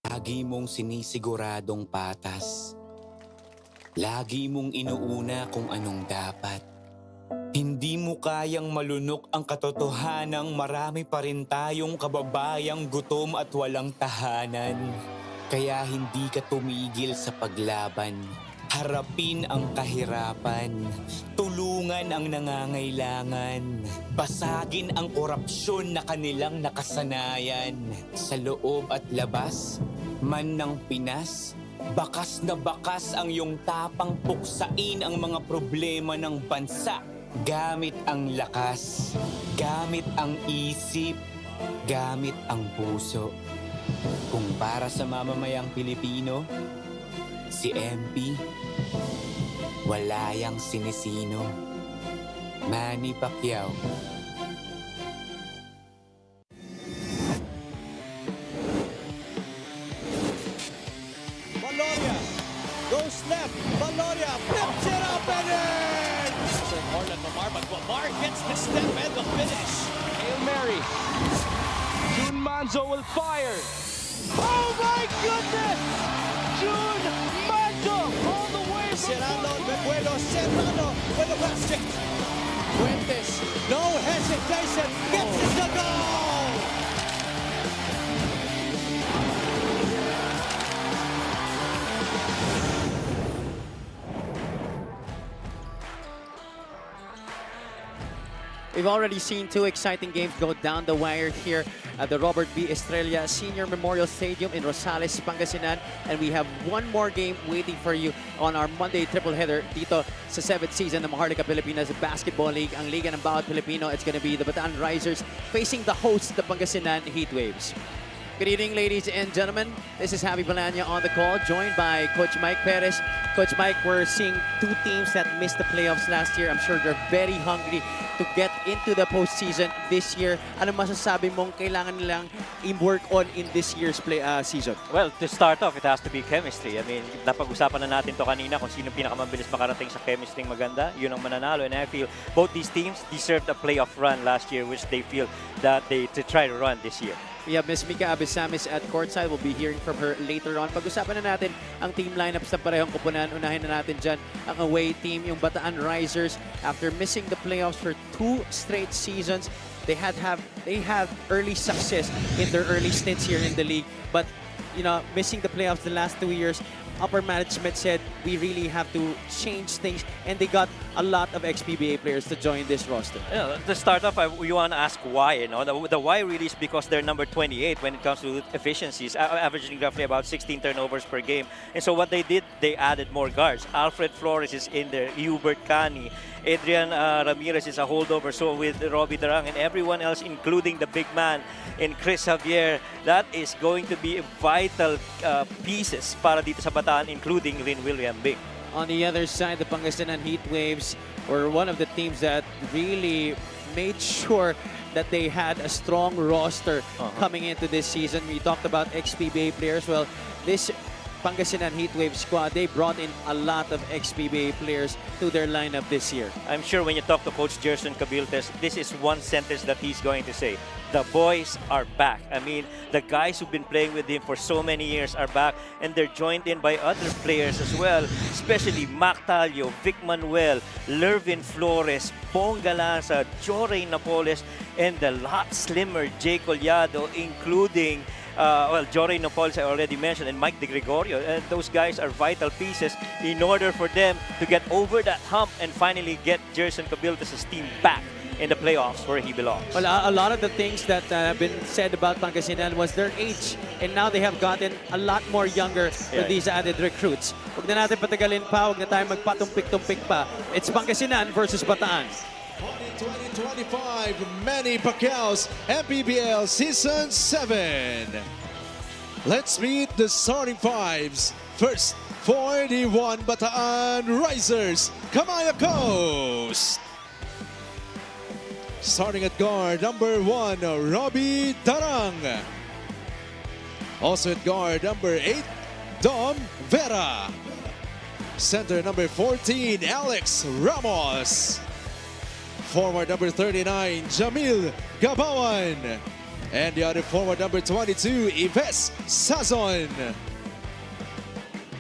Lagi mong sinisiguradong patas. Lagi mong inuuna kung anong dapat. Hindi mo kayang malunok ang katotohanang marami pa rin tayong kababayang gutom at walang tahanan. Kaya hindi ka tumigil sa paglaban. Harapin ang kahirapan. Tulungan ang nangangailangan. Basagin ang korupsyon na kanilang nakasanayan. Sa loob at labas, man ng Pinas, bakas na bakas ang iyong tapang puksain ang mga problema ng bansa. Gamit ang lakas, gamit ang isip, gamit ang puso. Kung para sa mamamayang Pilipino, si MP, wala yang sinisino. Manny Pacquiao. Valoria goes left. Valoria flips it up and in! Orland Lamar, but Lamar gets the step and the finish. Hail Mary. June Manzo will fire. Oh my goodness! June Manzo all the way from Serrano, Bebuelo, Serrano with the basket. Fuentes, no hesitation, gets it to go! We've already seen two exciting games go down the wire here at the Robert B. Estrella Senior Memorial Stadium in Rosales, Pangasinan. And we have one more game waiting for you on our Monday triple header dito sa 7th season ng Maharlika Pilipinas Basketball League. Ang Liga ng Bawat Pilipino, it's going to be the Bataan Risers facing the hosts, the Pangasinan Heatwaves. Good evening, ladies and gentlemen. This is Javi Balanya on the call, joined by Coach Mike Perez. Coach Mike, we're seeing two teams that missed the playoffs last year. I'm sure they're very hungry to get into the postseason this year. Ano masasabi mong kailangan nilang i-work on in this year's season? Well, to start off, it has to be chemistry. I mean, napag-usapan na natin to kanina kung sino pinakamabilis makarating sa chemistry maganda. Yun ang mananalo. And I feel both these teams deserved a playoff run last year, which they feel that they to try to run this year. We have Ms. Mika Abisamis at courtside. We'll be hearing from her later on. Pag-usapan na natin ang team lineups ng parehong kupunan. Unahin na natin dyan ang away team, yung Bataan Risers. After missing the playoffs for 2 straight seasons, they have early success in their early stints here in the league. But, you know, missing the playoffs the last 2 years, upper management said we really have to change things, and they got a lot of ex-PBA players to join this roster. Yeah, to start off, you want to ask why. You know, the why really is because they're number 28 when it comes to efficiencies, averaging roughly about 16 turnovers per game. And so what they did, they added more guards. Alfred Flores is in there, Hubert Cani, Adrian Ramirez is a holdover. So with Robbie Darang and everyone else, including the big man in Chris Javier, that is going to be vital pieces para dito sa Bataan, including Rin William Bing. On the other side, the Pangasinan Heatwaves were one of the teams that really made sure that they had a strong roster coming into this season. We talked about ex-PBA players. Well, this Pangasinan Heatwave squad, they brought in a lot of ex-PBA players to their lineup this year. I'm sure when you talk to Coach Gerson Cabiltes, this is one sentence that he's going to say. The boys are back. I mean, the guys who've been playing with him for so many years are back, and they're joined in by other players as well, especially Mac Talio, Vic Manuel, Lervin Flores, Bong Galanza, Joray Napoles, and the lot slimmer Jay Collado, including Joray Napoles, I already mentioned, and Mike De Gregorio. And those guys are vital pieces in order for them to get over that hump and finally get Gerson Cabiltes' team back in the playoffs where he belongs. Well, a lot of the things that have been said about Pangasinan was their age, and now they have gotten a lot more younger with these added recruits. Huwag na natin patagalin pa, huwag na tayo magpatumpik-tumpik pa. It's Pangasinan versus Bataan. 2025 Manny Pacquiao's MPBL Season 7. Let's meet the starting fives. First, for the Bataan Risers, Kamaya Coast. Starting at guard, number 1, Robbie Darang. Also at guard, number 8, Dom Vera. Center, number 14, Alex Ramos. Forward, number 39, Jamil Gabawan. And the other forward, number 22, Ives Sazon.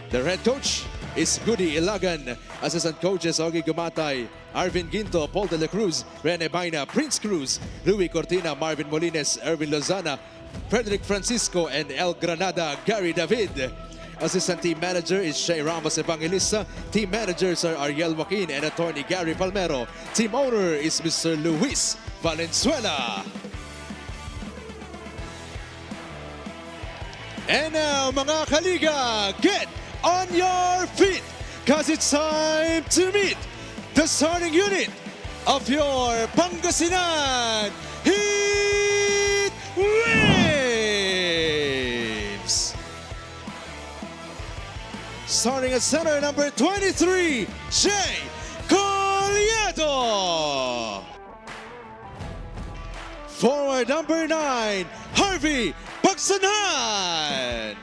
The head coach is Goody Ilagan. Assistant coaches, Ogie Gumatay, Arvin Ginto, Paul De La Cruz, Rene Baina, Prince Cruz, Louis Cortina, Marvin Molines, Erwin Lozana, Frederick Francisco, and El Granada, Gary David. Assistant team manager is Shay Ramos Evangelista. Team managers are Ariel Joaquin and attorney Gary Palmero. Team owner is Mr. Luis Valenzuela. And now, mga kaliga, get on your feet, cause it's time to meet the starting unit of your Pangasinan Heatwaves. Starting at center, number 23, Jay Coliedo. Forward, number 9, Harvey Pagsanhan.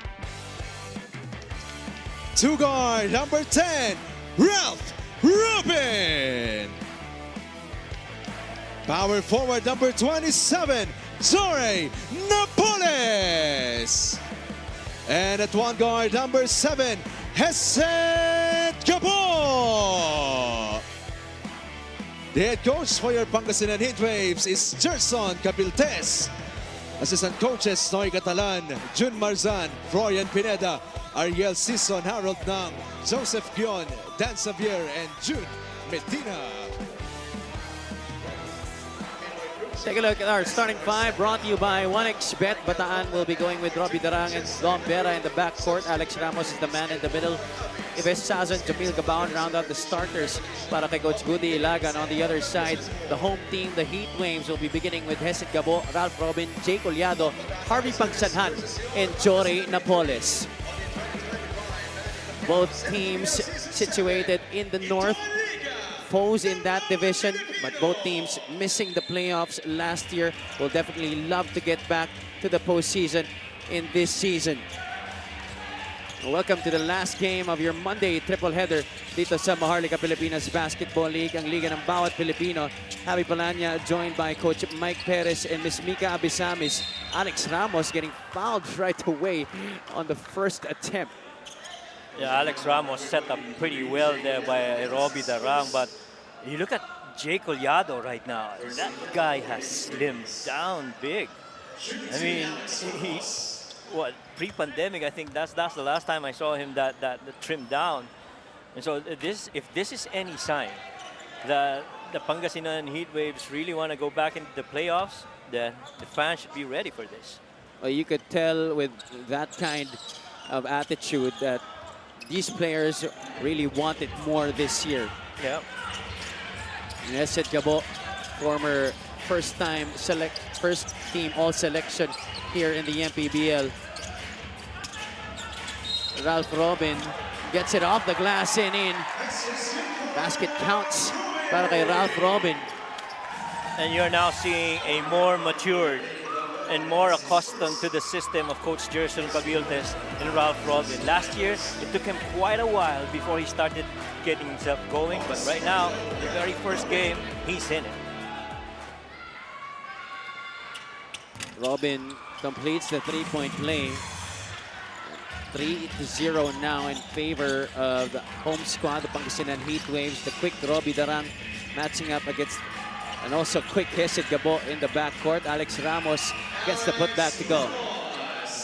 Two guard, number 10, Ralph Rubin. Power forward, number 27, Zore Napoles. And at one guard, number 7, Heset Gabo. The head coach for your Pangasinan Heatwaves is Gerson Cabiltes. Assistant coaches, Noy Catalan, Jun Marzan, Florian Pineda, Ariel Sison, Harold Nang, Joseph Gion, Dan Xavier, and June Medina. Take a look at our starting five, brought to you by 1xBet. Bataan will be going with Robbie Darang and Dom Vera in the backcourt. Alex Ramos is the man in the middle. Ives Sazon, Jamil Gabaon round out the starters para kay Coach Goody Ilagan. On the other side, the home team, the Heatwaves, will be beginning with Heset Gabo, Ralph Robin, Jay Collado, Harvey Pagsanhan, and Jory Napoles. Both teams situated in the north, foes in that division, but both teams missing the playoffs last year will definitely love to get back to the postseason in this season. Welcome to the last game of your Monday triple header dito sa Maharlika Pilipinas Basketball League, ang liga ng bawat Pilipino. Javi Palanya joined by Coach Mike Perez and Miss Mika Abisamis. Alex Ramos getting fouled right away on the first attempt. Yeah, Alex Ramos set up pretty well there by Robbie Darang, but you look at Jay Collado right now. That guy has slimmed down big. I mean, what, pre-pandemic, I think that's the last time I saw him that trimmed down. And so if this is any sign that the Pangasinan Heatwaves really want to go back into the playoffs, then the fans should be ready for this. Well, you could tell with that kind of attitude that these players really want it more this year. Yeah. Heset Gabo, former first team all selection here in the MPBL. Ralph Robin gets it off the glass and in. Basket counts para kay Ralph Robin. And you're now seeing a more matured and more accustomed to the system of Coach Gerson Cabiltes and Ralph Robin. Last year, it took him quite a while before he started getting himself going, but right now, the very first game, he's in it. Robin completes the three-point play. 3-0 now in favor of the home squad, the Pangasinan Heatwaves. The quick Robbie Darang matching up against, and also quick Heset Gabo in the backcourt. Alex Ramos gets the putback to go.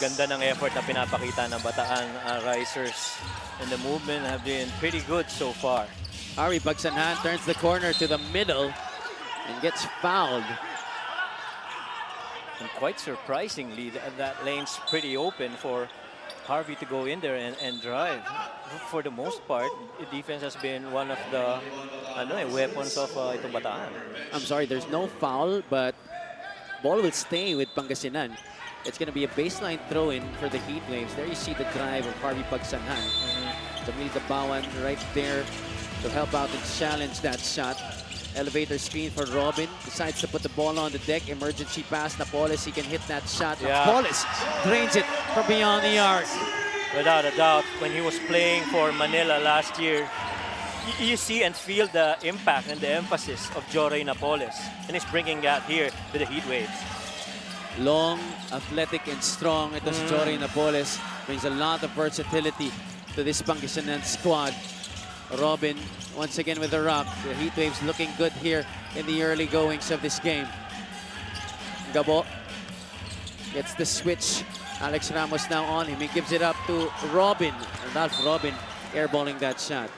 Ganda ng effort na pinapakita ng Bataan Risers. And the movement have been pretty good so far. Harvey Pagsanhan turns the corner to the middle and gets fouled. And quite surprisingly, that lane's pretty open for Harvey to go in there and drive. For the most part, the defense has been one of the weapons of itong Bataan. I'm sorry, there's no foul, but ball will stay with Pangasinan. It's going to be a baseline throw-in for the Heatwaves. There you see the drive of Harvey Pagsanhan. Jamil Gabawan right there to help out and challenge that shot. Elevator screen for Robin. Decides to put the ball on the deck. Emergency pass. Napoles, he can hit that shot. Yeah. Napoles drains it from beyond the arc. Without a doubt, when he was playing for Manila last year, you see and feel the impact and the emphasis of Jory Napoles. And he's bringing that here to the Heatwaves. Long, athletic, and strong. Ito si Jory Napoles. Brings a lot of versatility to this Pangasinan squad. Robin, once again with the rock. The Heatwaves looking good here in the early goings of this game. Gabo gets the switch. Alex Ramos now on him. He gives it up to Robin. Ralph Robin airballing that shot.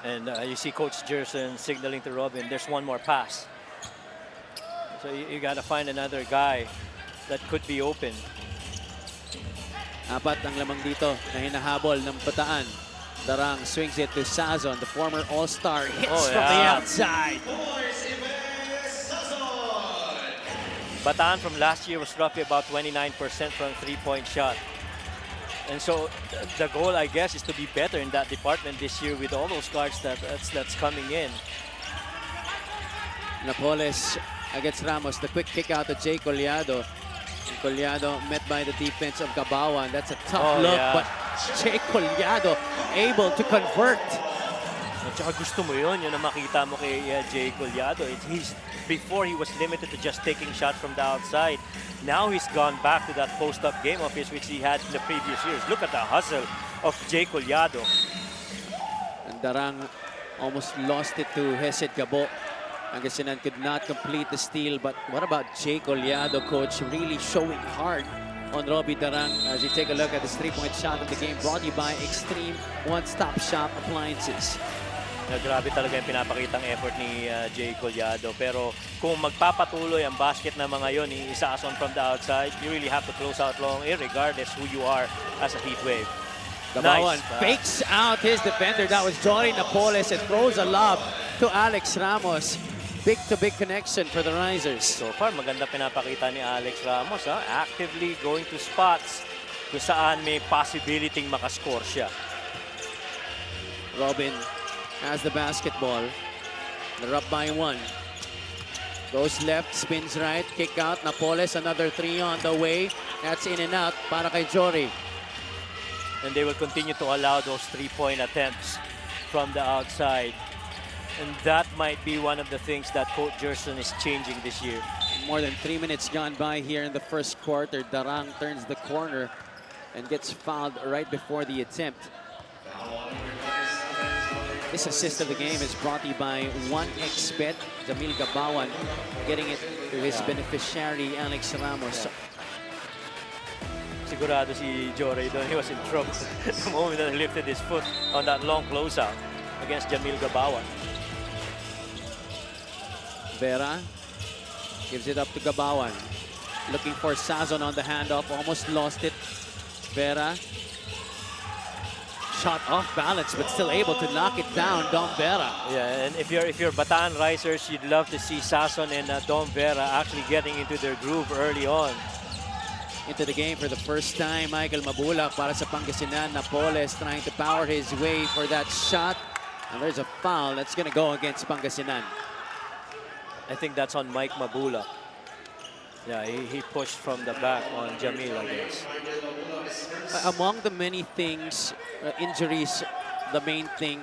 And you see Coach Gerson signaling to Robin, there's one more pass. So you got to find another guy that could be open. Apat ang lamang dito na hinahabol ng Bataan. Darang swings it to Sazon, the former All-Star. Hits from the outside. Bataan from last year was roughly about 29% from three-point shot. And so the goal, I guess, is to be better in that department this year with all those cards that's coming in. Napoles against Ramos. The quick kick out to Jay Collado. And Collado met by the defense of Gabawan. That's a tough look, but Jay Collado able to convert. At saka gusto mo yun ang makita mo kay Jay Collado. Before he was limited to just taking shots from the outside. Now he's gone back to that post-up game of his which he had in the previous years. Look at the hustle of Jay Collado. And Darang almost lost it to Hesed Gabo. Pangasinan could not complete the steal, but what about Jay Collado, coach? Really showing hard on Robbie Darang as you take a look at this three-point shot of the game brought to you by Extreme One-Stop Shop Appliances. Grabe talaga yung pinapakitang effort ni Jay Collado. Pero kung magpapatuloy ang basket na mga yon, isason from the outside, you really have to close out long, regardless who you are as a Heatwave. Gabawan fakes out his defender. That was Jory Napoles and throws a lob to Alex Ramos. Big-to-big connection for the Risers. So far, maganda pinapakita ni Alex Ramos. Actively going to spots kung saan may possibility makascore siya. Robin has the basketball. They're up by one. Goes left, spins right, kick out. Napoles, another three on the way. That's in and out para kay Jory. And they will continue to allow those three-point attempts from the outside. And that might be one of the things that Coach Gerson is changing this year. More than 3 minutes gone by here in the first quarter. Darang turns the corner and gets fouled right before the attempt. This assist of the game is brought to you by 1xBet. Jamil Gabawan getting it to his beneficiary, Alex Ramos. Sigurado si Jory doon. He was in trouble the moment that he lifted his foot on that long closeout against Jamil Gabawan. Vera gives it up to Gabawan. Looking for Sazon on the handoff. Almost lost it. Vera. Shot off balance, but still able to knock it down. Dom Vera. Yeah, and if you're Bataan Risers, you'd love to see Sazon and Dom Vera actually getting into their groove early on. Into the game for the first time, Michael Mabulak para sa Pangasinan. Napoles trying to power his way for that shot. And there's a foul that's going to go against Pangasinan. I think that's on Mike Mabula. Yeah, he pushed from the back on Jamil, I guess. Among the many things, injuries, the main thing,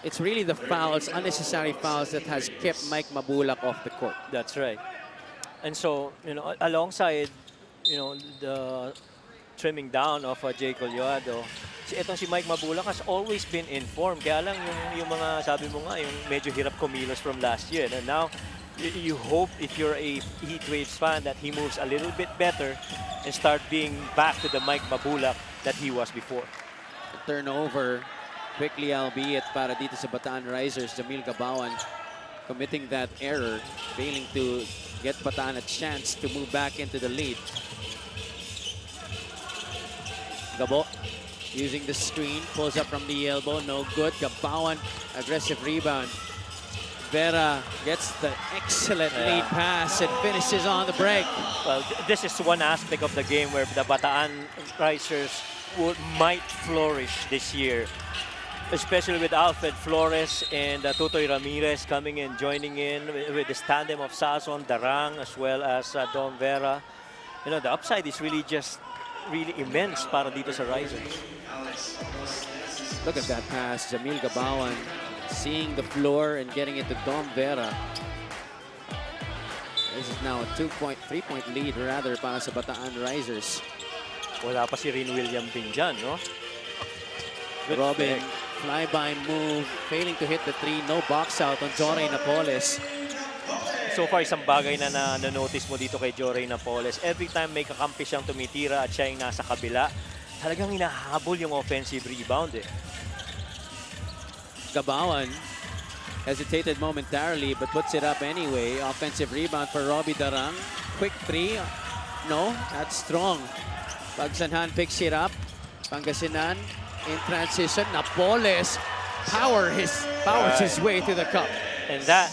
it's really the fouls, unnecessary fouls that has kept Mike Mabulak off the court. That's right. And so, alongside, the trimming down of Jay Collado, itong si Mike Mabulak has always been informed. Kaya lang yung mga sabi mo nga, yung medyo hirap kumilos from last year. And now, you hope if you're a Heatwaves fan that he moves a little bit better and start being back to the Mike Mabulak that he was before. A turnover, quickly albeit para dito sa Bataan Risers. Jamil Gabawan committing that error, failing to get Bataan a chance to move back into the lead. Gabo using the screen, pulls up from the elbow, no good. Gabawan, aggressive rebound. Vera gets the excellent lead pass and finishes on the break. Well, this is one aspect of the game where the Bataan Risers might flourish this year, especially with Alfred Flores and Totoy Ramirez coming in, joining in with this tandem of Sazon, Darang, as well as Dom Vera. The upside is really immense para dito sa Risers. Look at that pass, Jamil Gabawan seeing the floor and getting it to Dom Vera. This is now a 3-point lead rather para sa Bataan Risers. Wala pa si Rin William din dyan, no? Good Robin, fake. fly-by move, failing to hit the three. No box out on Joray Napoles. So far, isang bagay na na-notice mo dito kay Joray Napoles. Every time may kakampi siyang tumitira at siya yung nasa kabila, talagang hinahabol yung offensive rebound eh. Gabawan hesitated momentarily but puts it up anyway. Offensive rebound for Robbie Darang. Quick three. No, that's strong. Pagsanhan picks it up. Pangasinan in transition. Napoles powers his way to the cup. And that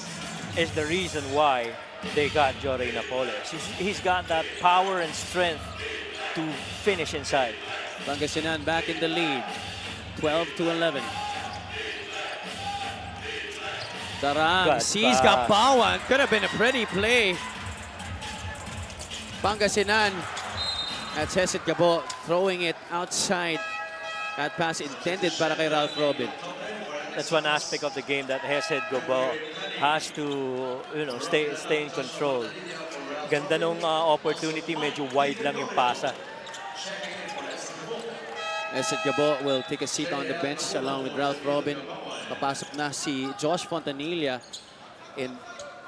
is the reason why they got Joray Napoles. He's got that power and strength to finish inside. Pangasinan back in the lead. 12-11. Darang Good sees pass. Gabawan. Could have been a pretty play. Pangasinan. That's Heset Gabo throwing it outside. That pass intended para kay Ralph Robin. That's one aspect of the game that Heset Gabo has to, stay in control. Ganda nung opportunity, medyo wide lang yung pasa. Heset Gabo will take a seat on the bench along with Ralph Robin. Papasok na si Josh Fontanilla and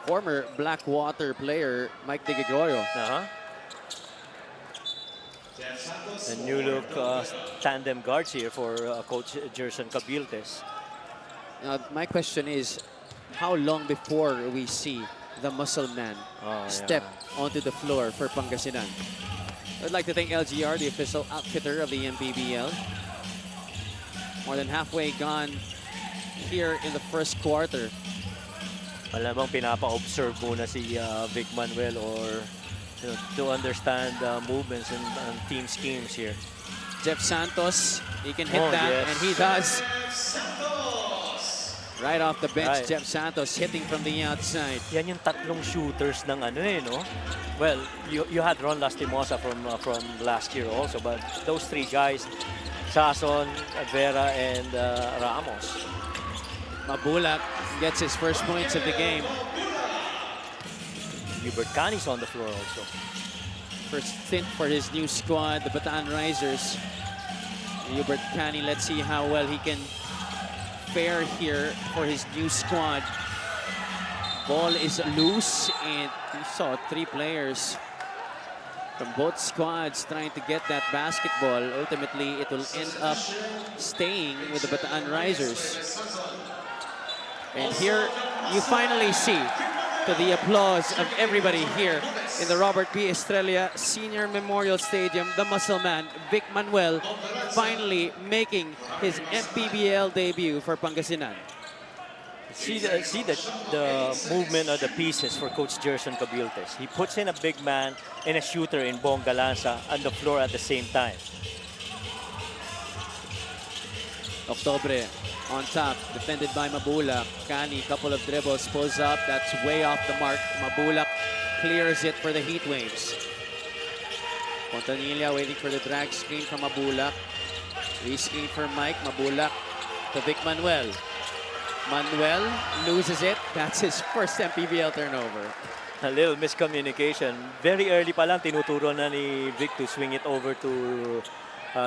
former Blackwater player Mike De Gregorio. The new look tandem guards here for Coach Gerson Cabiltes. Now, my question is, how long before we see the muscle man step onto the floor for Pangasinan? I'd like to thank LGR, the official outfitter of the MPBL. More than halfway gone here in the first quarter. Malamang pinapa-observe muna si Vic Manuel or to understand movements and team schemes here. Jeff Santos, he can hit that, yes. and he does. Right off the bench, Right. Jeff Santos hitting from the outside. Yan yung tatlong shooters ng no? Well, you had Ron Lastimosa from last year also, but those three guys, Sason, Vera, and Ramos. Mabulak gets his first points of the game. Hubert Cani's on the floor also. First stint for his new squad, the Bataan Risers. Hubert Cani, let's see how well he can fare here for his new squad. Ball is loose, and we saw three players from both squads trying to get that basketball. Ultimately, it will end up staying with the Bataan Risers. And here you finally see, to the applause of everybody here in the Robert B. Estrella Senior Memorial Stadium, the muscle man, Vic Manuel, finally making his MPBL debut for Pangasinan. See the movement of the pieces for Coach Gerson Cabiltes. He puts in a big man and a shooter in Bong Galanza on the floor at the same time. Octobre on top, defended by Mabulak. Cani, couple of dribbles, pulls up. That's way off the mark. Mabulak clears it for the Heatwaves. Fontanilla waiting for the drag screen from Mabulak. Re-screen for Mike. Mabulak to Vic Manuel. Manuel loses it. That's his first MPBL turnover. A little miscommunication. Very early pa lang, tinuturo na ni Vic to swing it over to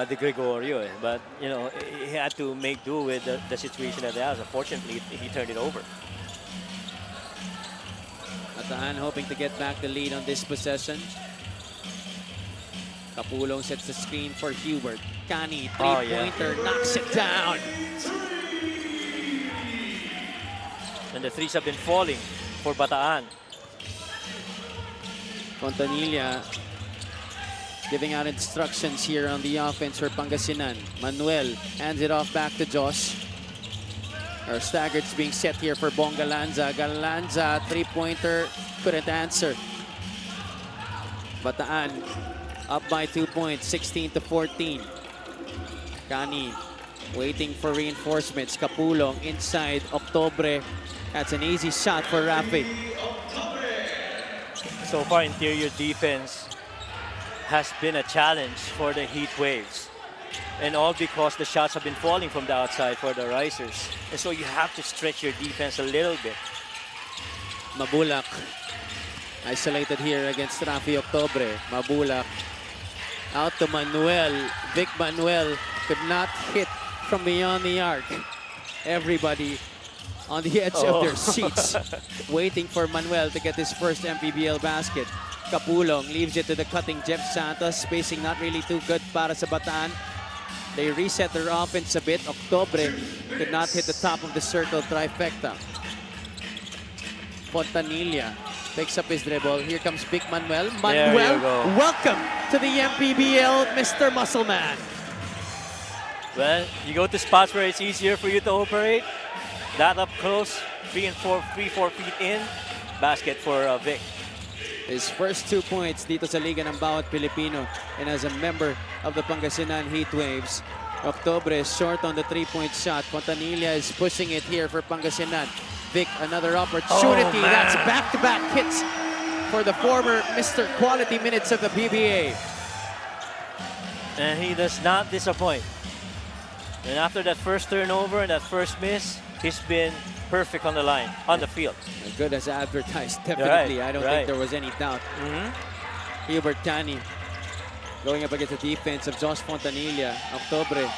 De Gregorio. But, he had to make do with the situation that he has. Unfortunately, he turned it over. Bataan hoping to get back the lead on this possession. Kapulong sets the screen for Hubert. Cani, three-pointer, knocks it down. And the threes have been falling for Bataan. Fontanilla giving out instructions here on the offense for Pangasinan. Manuel hands it off back to Josh. Our staggered's being set here for Bong Galanza. Galanza, three-pointer, couldn't answer. Bataan up by 2 points, 16-14. Cani waiting for reinforcements. Kapulong inside. Octobre. That's an easy shot for Rafi. So far, interior defense has been a challenge for the Heatwaves. And all because the shots have been falling from the outside for the Risers. And so you have to stretch your defense a little bit. Mabulak Isolated here against Rafi Octobre. Mabulak out to Manuel. Vic Manuel could not hit from beyond the arc. Everybody on the edge of their seats waiting for Manuel to get his first MPBL basket. Kapulong leaves it to the cutting Jeff Santos. Spacing not really too good para sa Bataan. They reset their offense a bit. Octobre could not hit the top of the circle trifecta. Fontanilla picks up his dribble. Here comes Vic Manuel. There you Manuel, go. welcome to the MPBL, Mr. Muscleman. Well, you go to spots where it's easier for you to operate. That up close, 3 and 4 feet in. Basket for Vic. His first 2 points dito sa Liga ng Bawat Pilipino, and as a member of the Pangasinan Heatwaves. Octobre is short on the 3-point shot. Fontanilla is pushing it here for Pangasinan. Vic, another opportunity. Oh, man. That's back-to-back hits for the former Mr. Quality Minutes of the PBA. And he does not disappoint. And after that first turnover and that first miss, he's been perfect on the line, on the field. As good as advertised, definitely. I don't think there was any doubt. Hubert Tani going up against the defense of Josh Fontanilla. Octobre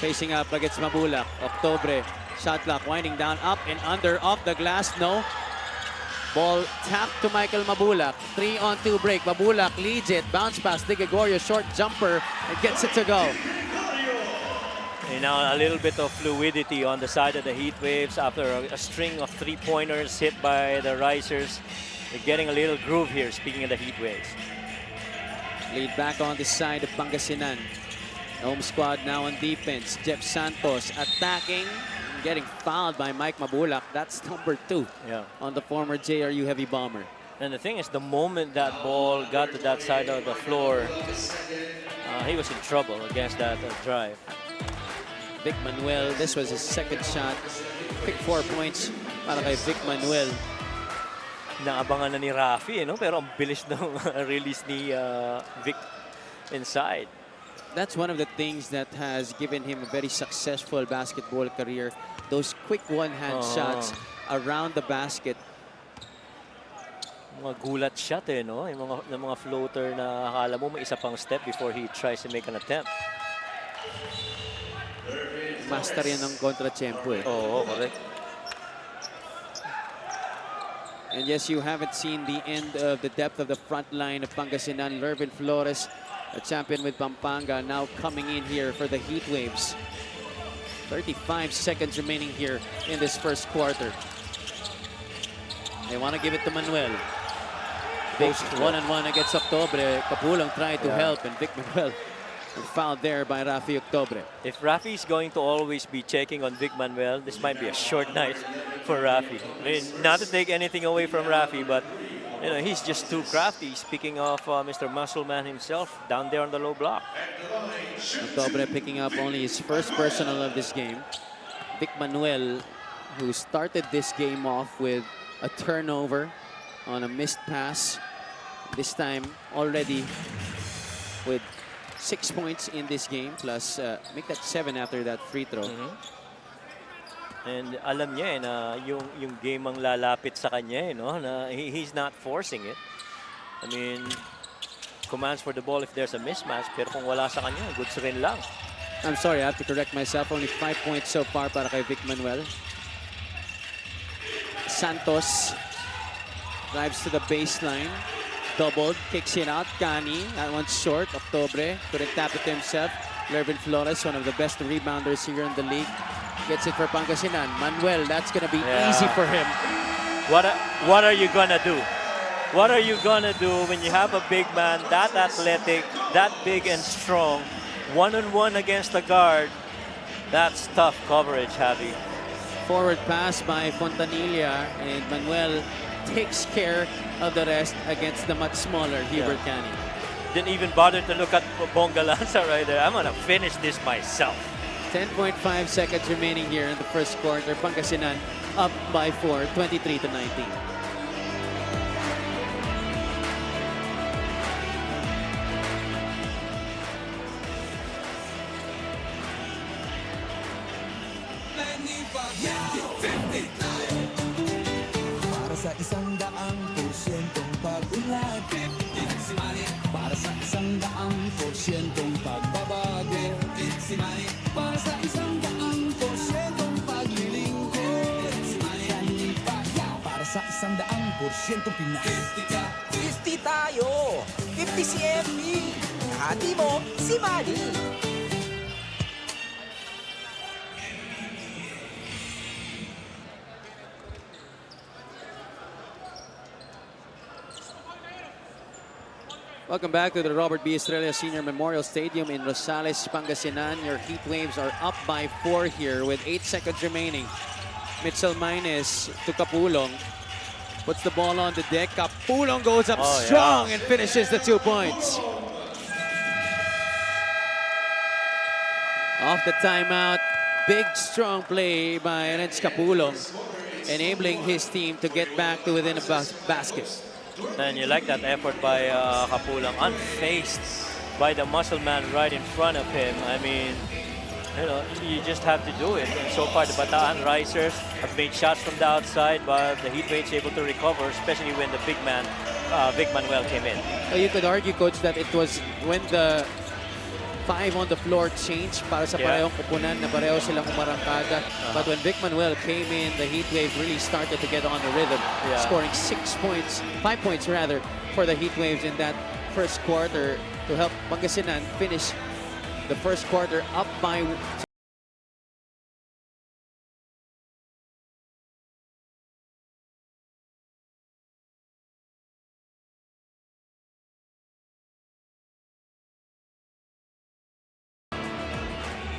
facing up against Mabulak. Octobre, shot clock winding down, up and under, off the glass, no. Ball tapped to Michael Mabulak. 3-on-2 break. Mabulak leads it. Bounce pass. De Gregorio, short jumper, and gets it to go. And now a little bit of fluidity on the side of the Heatwaves after a string of 3-pointers hit by the Risers. They're getting a little groove here, speaking of the Heatwaves. Lead back on the side of Pangasinan. Home squad now on defense. Jeff Santos attacking, getting fouled by Mike Mabulak. That's number 2 on the former JRU Heavy Bomber. And the thing is, the moment that ball got to that side of the floor, he was in trouble against that drive. Vic Manuel, this was his second shot. Pick 4 points para kay Vic Manuel. Naabangan na ni Rafi, no? Pero ang bilis ng release ni Vic inside. That's one of the things that has given him a very successful basketball career. Those quick one-hand shots around the basket. Mga gulat shot no? Yung mga floater na akala mo may isa pang step before he tries to make an attempt. Master yan ng kontra-tempo Oo, correct. And yes, you haven't seen the end of the depth of the front line of Pangasinan. Lervin Flores, a champion with Pampanga, now coming in here for the Heatwaves. 35 seconds remaining here in this first quarter. They want to give it to Manuel. Vic, one-on-one against Octobre. Kapulong tried to help, and Vic Manuel fouled there by Rafi Octobre. If Rafi is going to always be checking on Vic Manuel, this might be a short night for Rafi. I mean, not to take anything away from Rafi, but you know, he's just too crafty. Speaking of Mr. Muscleman himself, down there on the low block. Octobre picking up only his first personal of this game. Vic Manuel, who started this game off with a turnover on a missed pass. This time already with 6 points in this game, plus make that 7 after that free throw. And alam niya na yung game ang lalapit sa kanya no? Na he's not forcing it. I mean, commands for the ball if there's a mismatch, pero kung wala sa kanya, goods rin lang. I'm sorry, I have to correct myself. Only 5 points so far para kay Vic Manuel. Santos drives to the baseline. Doubled, kicks it out. Cani, that one's short. Octobre couldn't tap it to himself. Lervin Flores, one of the best rebounders here in the league, gets it for Pangasinan. Manuel, that's going to be easy for him. What are you gonna do? What are you gonna do when you have a big man that athletic, that big and strong, one-on-one against the guard? That's tough coverage, Javi. Forward pass by Fontanilla, and Manuel takes care of the rest against the much smaller Hubert Cani. Didn't even bother to look at Bonga Lanza right there. I'm gonna finish this myself. 10.5 seconds remaining here in the first quarter. Pangasinan up by 4, 23-19. Para sa 100% porsyentong pagbabago. Si Mai, para sa 100% paglilingkod. Si Mai, para sa 100% Pinas. 50 tayo! 50 si MP! Hati mo, si Manny! Welcome back to the Robert B. Estrella Senior Memorial Stadium in Rosales, Pangasinan. Your Heatwaves are up by 4 here with 8 seconds remaining. Mitchell Maines to Kapulong. Puts the ball on the deck. Kapulong goes up strong and finishes the 2 points. Off the timeout, big strong play by Renz Kapulong, enabling his team to get back to within a basket. And you like that effort by Kapulong, unfazed by the muscle man right in front of him. I mean, you know, you just have to do it. And so far, the Bataan Risers have made shots from the outside, but the Heatwaves able to recover, especially when the big man, Vic Manuel came in. So you could argue, Coach, that it was when the 5 on the floor changed para sa parehong kupunan na pareho silang umarangkada. But when Vic Manuel came in, the Heatwaves really started to get on the rhythm, scoring 5 points rather, for the Heatwaves in that first quarter to help Pangasinan finish the first quarter up by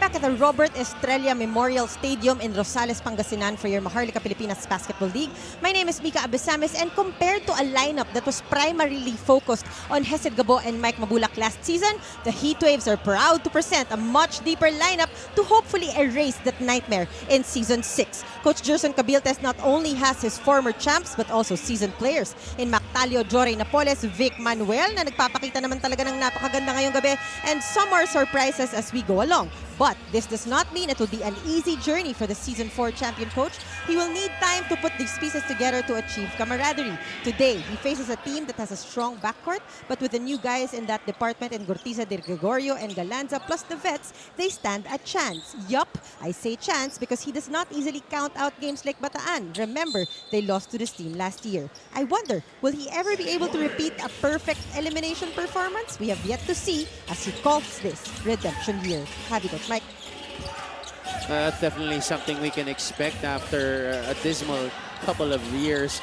Back at the Robert Estrella Memorial Stadium in Rosales, Pangasinan for your Maharlika Pilipinas Basketball League. My name is Mika Abesames, and compared to a lineup that was primarily focused on Hesed Gabo and Mike Mabulak last season, the Heatwaves are proud to present a much deeper lineup to hopefully erase that nightmare in Season 6. Coach Gerson Cabiltes not only has his former champs but also seasoned players in Mactalio, Jory Napoles, Vic Manuel na nagpapakita naman talaga ng napakaganda ngayong gabi, and some more surprises as we go along. But this does not mean it will be an easy journey for the Season 4 champion coach. He will need time to put these pieces together to achieve camaraderie. Today, he faces a team that has a strong backcourt, but with the new guys in that department in Gortiza de Gregorio and Galanza plus the vets, they stand a chance. Yup, I say chance because he does not easily count out games like Bataan. Remember, they lost to this team last year. I wonder, will he ever be able to repeat a perfect elimination performance? We have yet to see as he calls this redemption year. Have you got Mike? That's definitely something we can expect after a dismal couple of years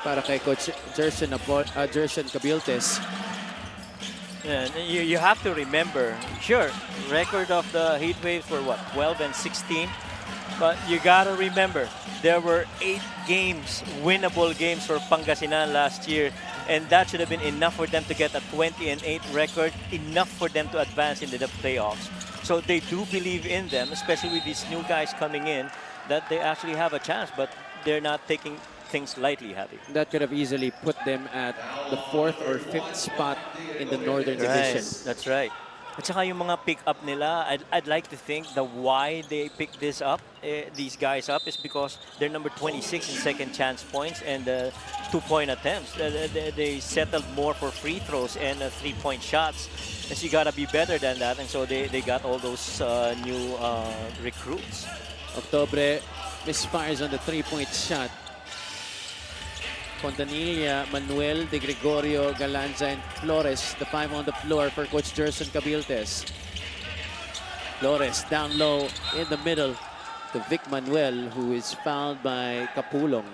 para kay Coach Gerson Cabiltes. And you have to remember, sure, record of the Heatwaves were what, 12 and 16? But you gotta remember, there were 8 games, winnable games for Pangasinan last year, and that should have been enough for them to get a 20-8 record, enough for them to advance into the playoffs. So they do believe in them, especially with these new guys coming in, that they actually have a chance, but they're not taking things lightly, Javi. That could have easily put them at the 4th or 5th spot in the Northern Division. That's right. At saka yung mga pick-up nila, I'd like to think the why they picked this up, these guys up, is because they're number 26 in second chance points and 2-point attempts. They settled more for free throws and 3-point shots. And so you gotta be better than that, and so they got all those new recruits. Octobre misfires on the 3-point shot. Fontanilla, Manuel, De Gregorio, Galanza, and Flores, the 5 on the floor for Coach Gerson Cabiltes. Flores down low in the middle to Vic Manuel, who is fouled by Kapulong.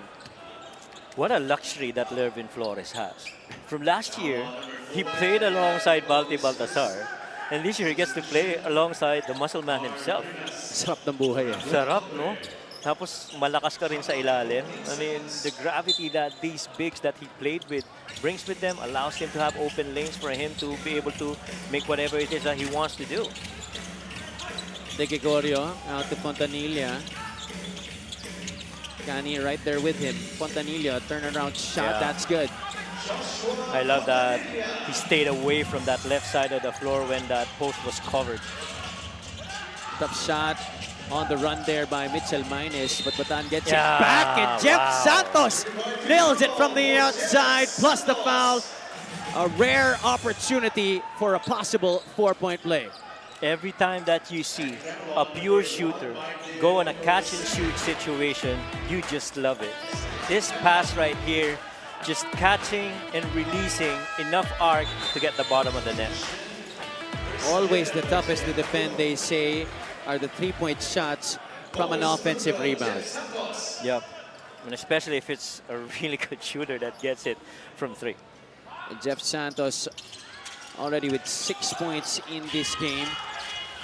What a luxury that Lervin Flores has. From last year, he played alongside Balti Baltasar, and this year he gets to play alongside the muscle man himself. Sarap ng buhay eh. Sarap, no? Tapos malakas ka rin sa ilalim. I mean, the gravity that these bigs that he played with brings with them allows him to have open lanes for him to be able to make whatever it is that he wants to do. De Gregorio out to Fontanilla. Cani right there with him. Fontanilla, turnaround shot, that's good. I love that he stayed away from that left side of the floor when that post was covered. Tough shot on the run there by Mitchell Maines, but Bataan gets it back, and Jeff Santos nails it from the outside, plus the foul. a rare opportunity for a possible 4-point play. Every time that you see a pure shooter go on a catch and shoot situation, you just love it. This pass right here, just catching and releasing enough arc to get the bottom of the net. Always the toughest to defend, they say, are the 3-point shots from an offensive rebound. Yep. And especially if it's a really good shooter that gets it from 3. And Jeff Santos already with 6 points in this game.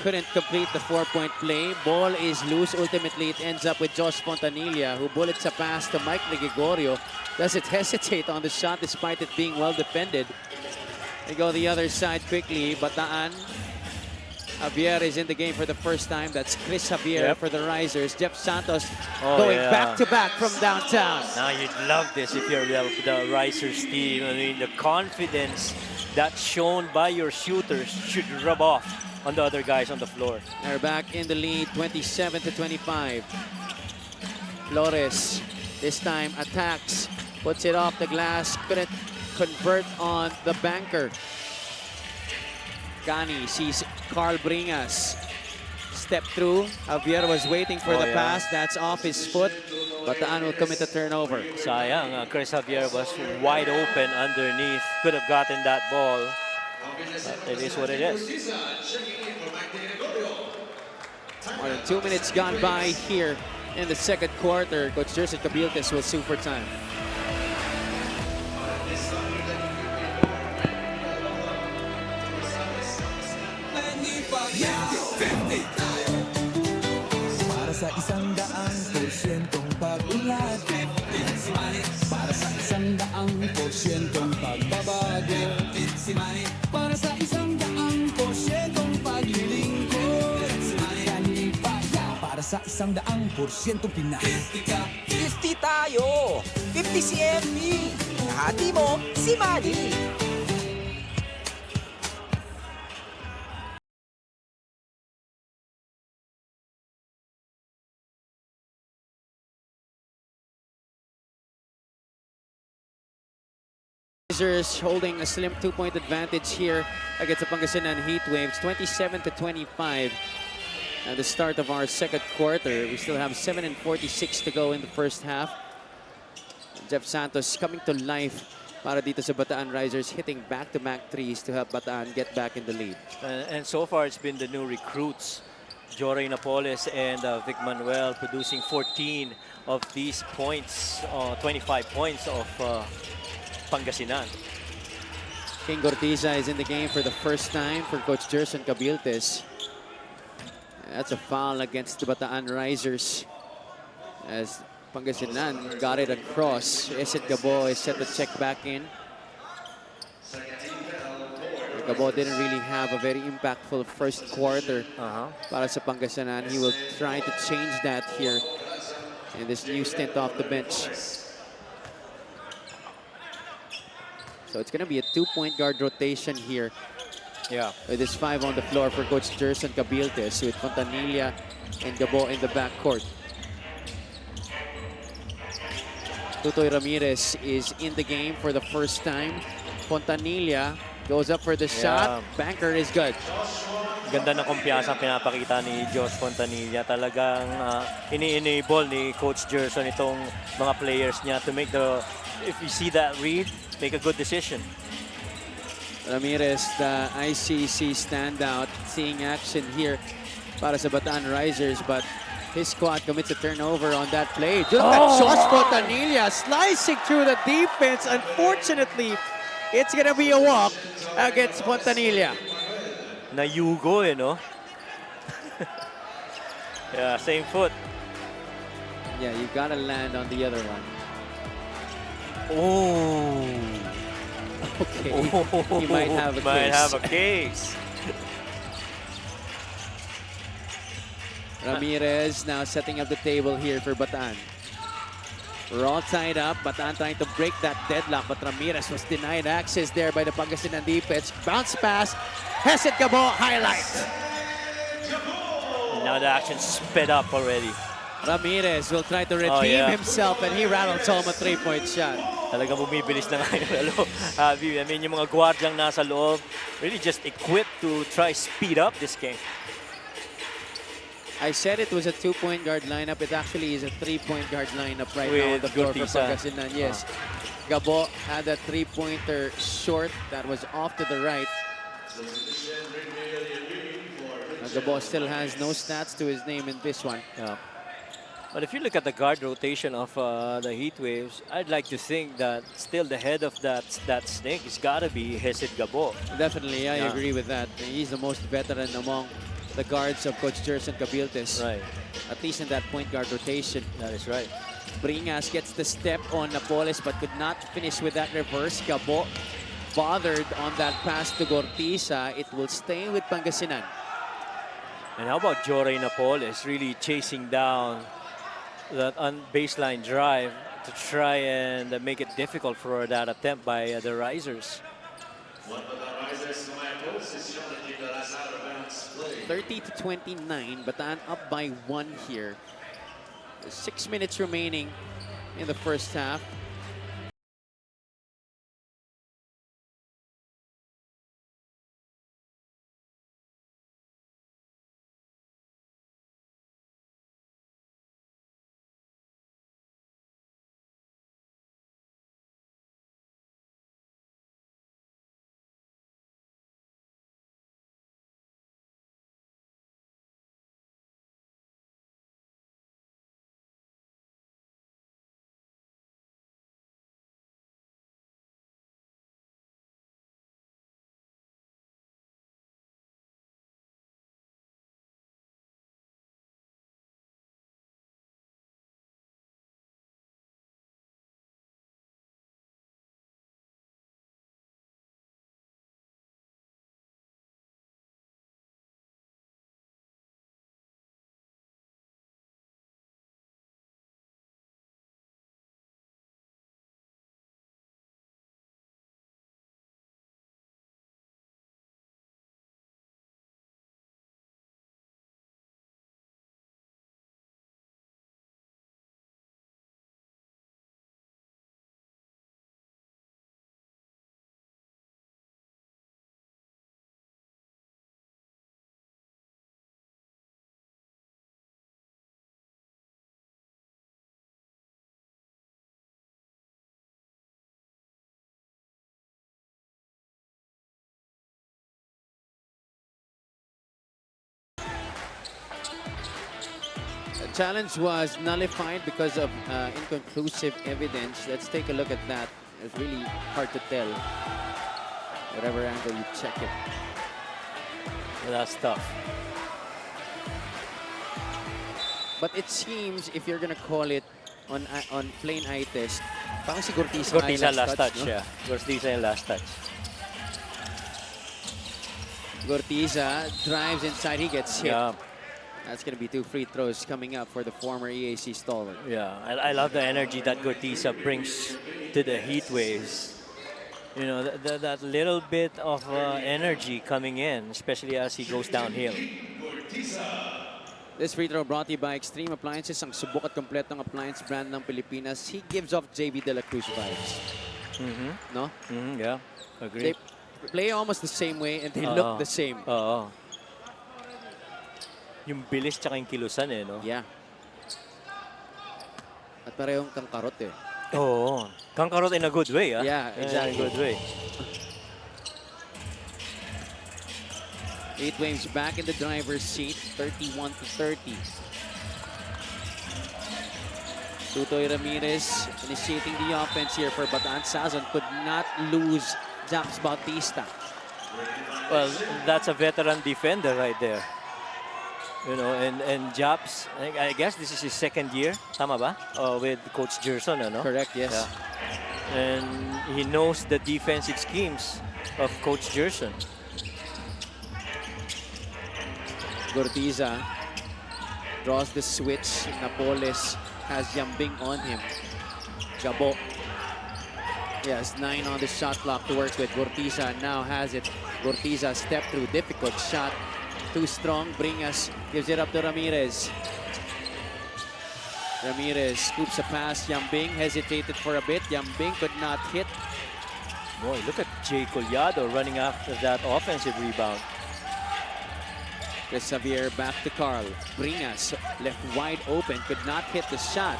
Couldn't complete the 4-point play. Ball is loose. Ultimately, it ends up with Josh Fontanilla, who bullets a pass to Mike Gregorio. Doesn't hesitate on the shot despite it being well defended. They go the other side quickly. Bataan. Javier is in the game for the first time. That's Chris Javier for the Risers. Jeff Santos going back-to-back from downtown. Now you'd love this if you're the Risers team. I mean, the confidence that's shown by your shooters should rub off on the other guys on the floor. They're back in the lead, 27-25. Flores this time attacks, puts it off the glass, couldn't convert on the banker. Gani sees Carl Bringas step through. Javier was waiting for the pass. That's off his foot. Bataan will commit a turnover. Sayang, Chris Javier was wide open underneath. Could have gotten that ball. But it is what it is. More than 2 minutes gone by here in the second quarter. Coach Jerson Cabiltes will sue for time. Para sa 100% pag-unlad, para sa 100% pagbabago, para sa 100% paglilingkod, para sa 100% Pinas. 50 tayo! 50 si MP! Hati mo, si Manny! Blazers holding a slim 2-point advantage here against the Pangasinan Heatwaves, 27-25. At the start of our second quarter, we still have 7:46 to go in the first half. Jeff Santos coming to life para dito sa Bataan Risers, hitting back-to-back threes to help Bataan get back in the lead. And so far, it's been the new recruits, Joray Napoles and Vic Manuel, producing 14 of these points, 25 points of Pangasinan. King Gortiza is in the game for the first time for Coach Jerson Cabiltes. That's a foul against the Bataan Risers as Pangasinan got it across. Eset Gabo is set to check back in. Gabo didn't really have a very impactful first quarter para sa Pangasinan. He will try to change that here in this new stint off the bench. So it's going to be a 2-point guard rotation here. Yeah. With this 5 on the floor for Coach Jerson Cabiltes with Fontanilla and Gabo in the backcourt. Tutoy Ramirez is in the game for the first time. Fontanilla goes up for the shot. Banker is good. Ganda ng kumpiyansa pinapakita ni Josh Fontanilla. Talagang ini-enable ni Coach Jerson itong mga players niya to make the, if you see that read, make a good decision. Ramirez, the ICC standout, seeing action here para sa Bataan Risers, but his squad commits a turnover on that play. Look at Josh Fontanilla slicing through the defense. Unfortunately, it's gonna be a walk against Fontanilla. Nayugo, no? Yeah, same foot. Yeah, you gotta land on the other one. Oh. Okay, he might have a case. Might have a case. Ramirez now setting up the table here for Bataan. We're all tied up. Bataan trying to break that deadlock, but Ramirez was denied access there by the Pangasinan defense. Bounce pass. Heset Gabo highlight. And now the action sped up already. Ramirez will try to redeem Oh, yeah. himself, and he rattles home a 3-point shot. Talagang bumibilis na nga yung lalo. Javi, I mean, yung mga gwardyang nasa loob, really just equipped to try speed up this game. I said it was a 2-point guard lineup. It actually is a 3-point guard lineup right now on With the floor for Gortiza. Pangasinan. Yes. Gabo had a 3-pointer short that was off to the right. Gabo still has no stats to his name in this one. Yeah. But if you look at the guard rotation of the Heatwaves, I'd like to think that still the head of that snake has got to be Hesid Gabo. Definitely, I Yeah. agree with that. He's the most veteran among the guards of Coach Jerson Cabiltes. Right. At least in that point guard rotation. That is right. Bringas gets the step on Napoles but could not finish with that reverse. Gabo bothered on that pass to Gortiza. It will stay with Pangasinan. And how about Joray Napoles really chasing down that baseline drive to try and make it difficult for that attempt by the Risers. 30-29, Bataan up by 1 here. 6 minutes remaining in the first half. The challenge was nullified because of inconclusive evidence. Let's take a look at that. It's really hard to tell. Whatever angle you check it. Well, that's tough. But it seems if you're gonna call it on plain eye test, parang si Gortiza Gortiza ay last touch, no? yeah. Gortiza yung last touch. Gortiza drives inside, he gets hit. Yeah, That's gonna be 2 free throws coming up for the former EAC stalwart. yeah. I love the energy that Gortiza brings to the Heatwaves. You know, that little bit of energy coming in, especially as he goes downhill. This free throw brought to you by Extreme Appliances, ang subok at kompletong appliance brand ng Pilipinas. He gives off JV De La Cruz vibes. No? Yeah, agree. They play almost the same way and they look the same. Oo. Yung bilis tsaka yung kilusan eh, no? Yeah. At parehong kangkarot eh. Oo. Kangkarot in a good way, ah. Yeah, exactly. In a good way. Heatwaves back in the driver's seat, 31-30. Tutoy Ramirez initiating the offense here for Bataan. Sazon could not lose Japs Bautista. Well, that's a veteran defender right there. You know, and Japs, I guess this is his second year, tama ba? With Coach Gerson, ano? Correct, yes. Yeah. And he knows the defensive schemes of Coach Gerson. Gortiza draws the switch. Napoles has Yambing on him. Gabo. He has 9 on the shot clock to work with. Gortiza now has it. Gortiza step through. Difficult shot. Too strong. Bringas gives it up to Ramirez. Ramirez scoops a pass. Yambing hesitated for a bit. Yambing could not hit. Boy, look at Jay Collado running after that offensive rebound. Chris Xavier back to Carl. Bringas left wide open. Could not hit the shot.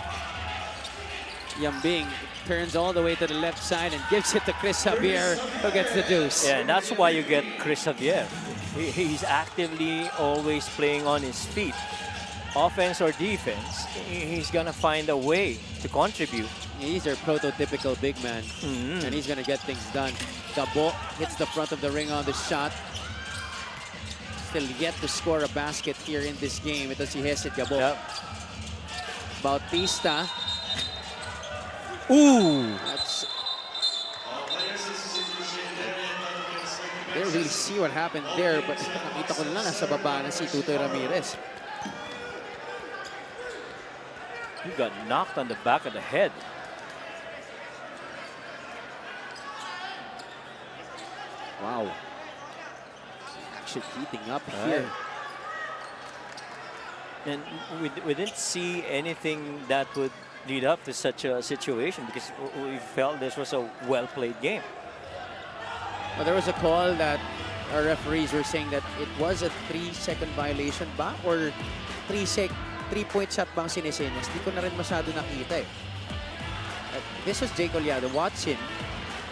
Yambing turns all the way to the left side and gives it to Chris Xavier, who gets the deuce. Yeah, and that's why you get Chris Xavier. He's actively always playing on his feet. Offense or defense, he's gonna find a way to contribute. He's our prototypical big man, and he's gonna get things done. Gabo hits the front of the ring on the shot. Still yet to score a basket here in this game. Ito si Heset Gabo. Yep. Bautista. Ooh! That's... Didn't really see what happened there, but nakita ko lang nasa baba na si Tutoy Ramirez. He got knocked on the back of the head. Wow. Actually heating up here. And we didn't see anything that would lead up to such a situation because we felt this was a well-played game. Well, there was a call that our referees were saying that it was a 3-second violation ba? Or 3-point shot bang sinesenyas? Di ko na rin masyado nakita eh. This was Jay Collado. Watch him.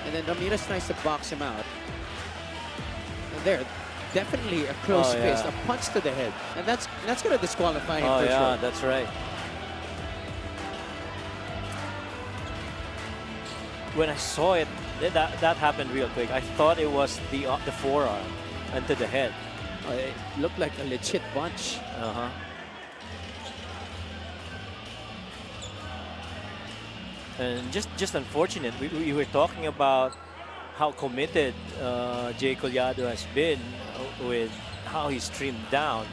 And then Ramirez tries to box him out. And there, definitely a close fist, a punch to the head. And that's going to disqualify him for sure. That's right. When I saw it, that happened real quick. I thought it was the forearm and to the head. It looked like a legit punch. And just unfortunate. We were talking about how committed Jay Collado has been with how he's trimmed down.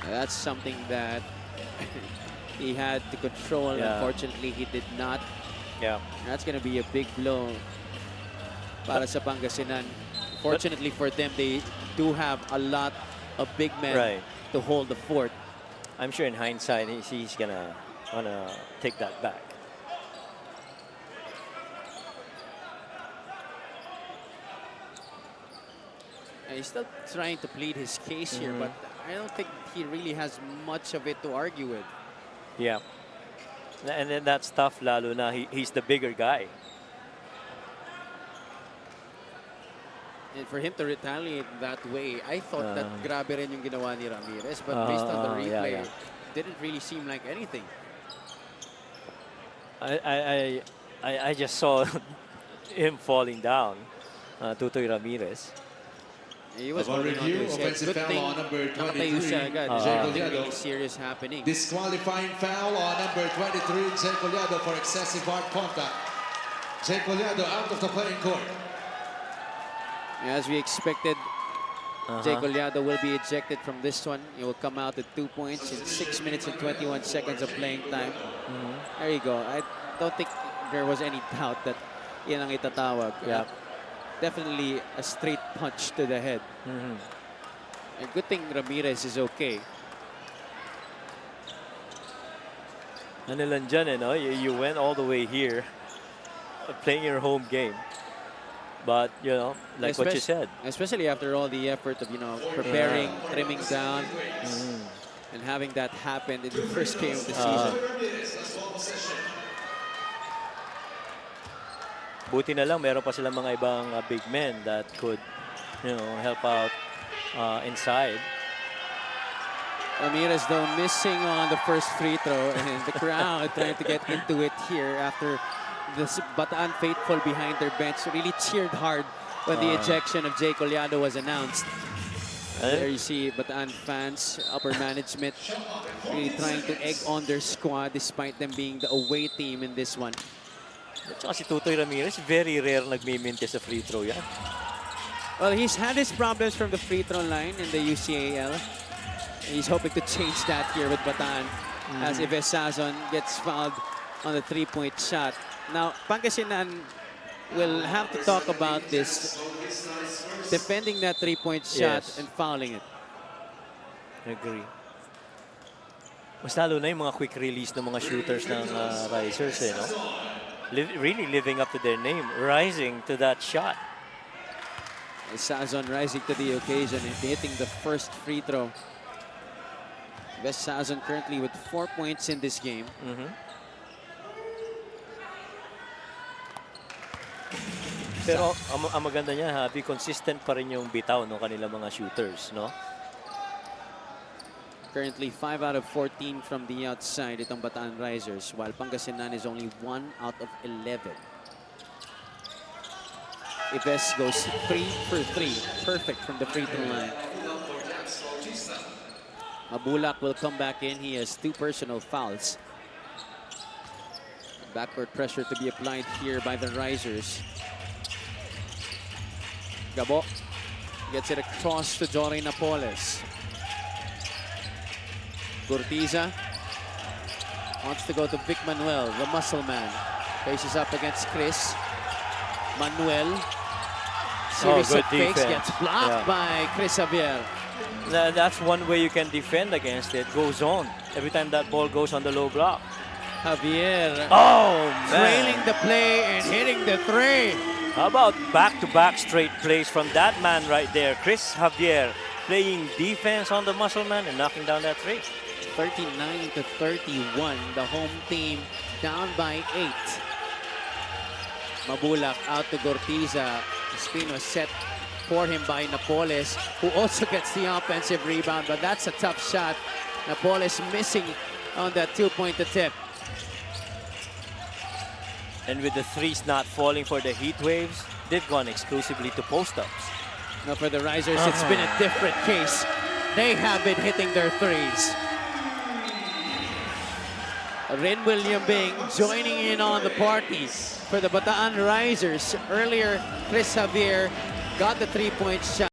That's something that he had to control. Unfortunately, he did not. Yeah. That's going to be a big blow para sa Pangasinan. Fortunately for them, they do have a lot of big men to hold the fort. I'm sure in hindsight, he's gonna wanna take that back. He's still trying to plead his case here, but I don't think he really has much of it to argue with. Yeah. And then that's tough, lalo na he's the bigger guy. And for him to retaliate that way, I thought that grabe rin yung ginawa ni Ramirez, but based on the replay, didn't really seem like anything. I just saw him falling down, Tutoy Ramirez. He was holding on to his head. Good thing nakatayo siya agad. Really serious happening. Disqualifying foul on number 23, Jay Collado, for excessive hard contact. Jay Collado out of the playing court. As we expected, Jay Collado will be ejected from this one. He will come out with 2 points in 6 minutes and 21 seconds of playing time. There you go. I don't think there was any doubt that yan ang itatawag. Definitely a straight punch to the head. A good thing Ramirez is okay. Ano lang dyan, eh, no? You went all the way here, playing your home game. But, you know, like what you said. Especially after all the effort of, you know, preparing, trimming down, and having that happen in the first game of the season. Buti na lang, meron pa silang mga ibang big men that could, you know, help out inside. Ramirez, though, missing on the first free throw, and the crowd trying to get into it here after this Bataan faithful behind their bench really cheered hard when the ejection of Jay Collado was announced. There you see Bataan fans, upper management, really trying to egg on their squad despite them being the away team in this one. At saka si Tutoy Ramirez, very rare nagmiminte sa free throw yan. Well, he's had his problems from the free throw line in the UCAL. He's hoping to change that here with Bataan as Ives Sazon gets fouled on the 3-point shot. Now, Pangasinan will have to talk about this, defending that 3-point shot and fouling it. I agree. Mas lalo na yung mga quick release ng mga shooters ng Risers, no? Really living up to their name, rising to that shot. Sazon rising to the occasion and hitting the first free throw. Best Sazon currently with 4 points in this game. Pero ang maganda niya, Happy, consistent pa rin yung bitaw ng kanilang mga shooters, no? Currently 5 out of 14 from the outside itong Bataan Risers, while Pangasinan is only 1 out of 11. Ives goes 3 for 3, perfect from the free throw line. Mabulak will come back in. He has 2 personal fouls. Backcourt pressure to be applied here by the Risers. Gabo gets it across to Jory Napoles. Gurtiza wants to go to Vic Manuel, the muscle man. Faces up against Chris. Manuel. Series good of fakes, defense. gets blocked by Chris Javier. That's one way you can defend against it. Go zone. Every time that ball goes on the low block. Javier Oh, man. trailing the play and hitting the 3. How about back-to-back straight plays from that man right there? Chris Javier playing defense on the muscle man and knocking down that 3. 39 to 31. The home team down by 8. Mabulak out to Gurtiza. The spin was set for him by Napoles, who also gets the offensive rebound, but that's a tough shot. Napoles missing on that 2-point attempt. And with the threes not falling for the Heatwaves, they've gone exclusively to post-ups. Now for the Risers, it's been a different case. They have been hitting their threes. Ren William Bing joining in on the party for the Bataan Risers. Earlier, Chris Javier got the 3-point shot.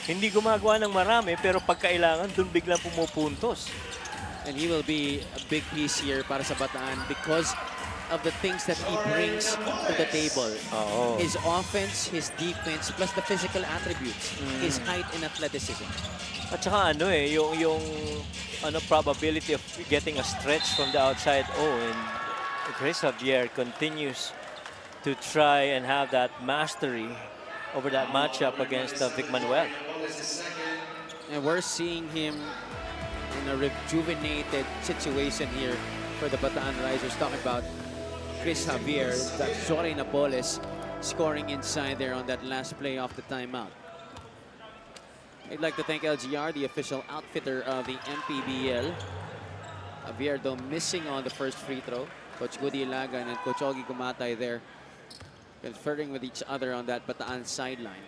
Hindi gumagawa ng marami, pero pagkailangan, dun biglang pumupuntos. And he will be a big piece here para sa Bataan because of the things that he brings to the table. His offense, his defense, plus the physical attributes, his height and athleticism. At saka yung probability of getting a stretch from the outside. And Chris Javier continues to try and have that mastery over that matchup against Vic Manuel. And we're seeing him in a rejuvenated situation here for the Bataan Risers. Talking about Chris Javier, that Jory Napoles scoring inside there on that last play off the timeout. I'd like to thank LGR, the official outfitter of the MPBL. Javier, though, missing on the first free throw. Coach Goody Ilagan and Coach Ogie Gumatay there conferring with each other on that Bataan sideline.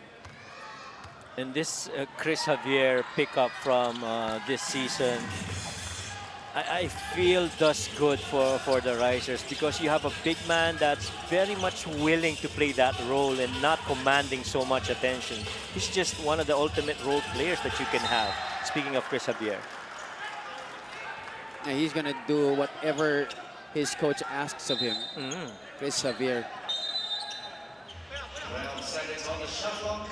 And this Chris Javier pickup from this season, I feel does good for the Risers because you have a big man that's very much willing to play that role and not commanding so much attention. He's just one of the ultimate role players that you can have. Speaking of Chris Javier. And he's going to do whatever his coach asks of him. Chris Javier.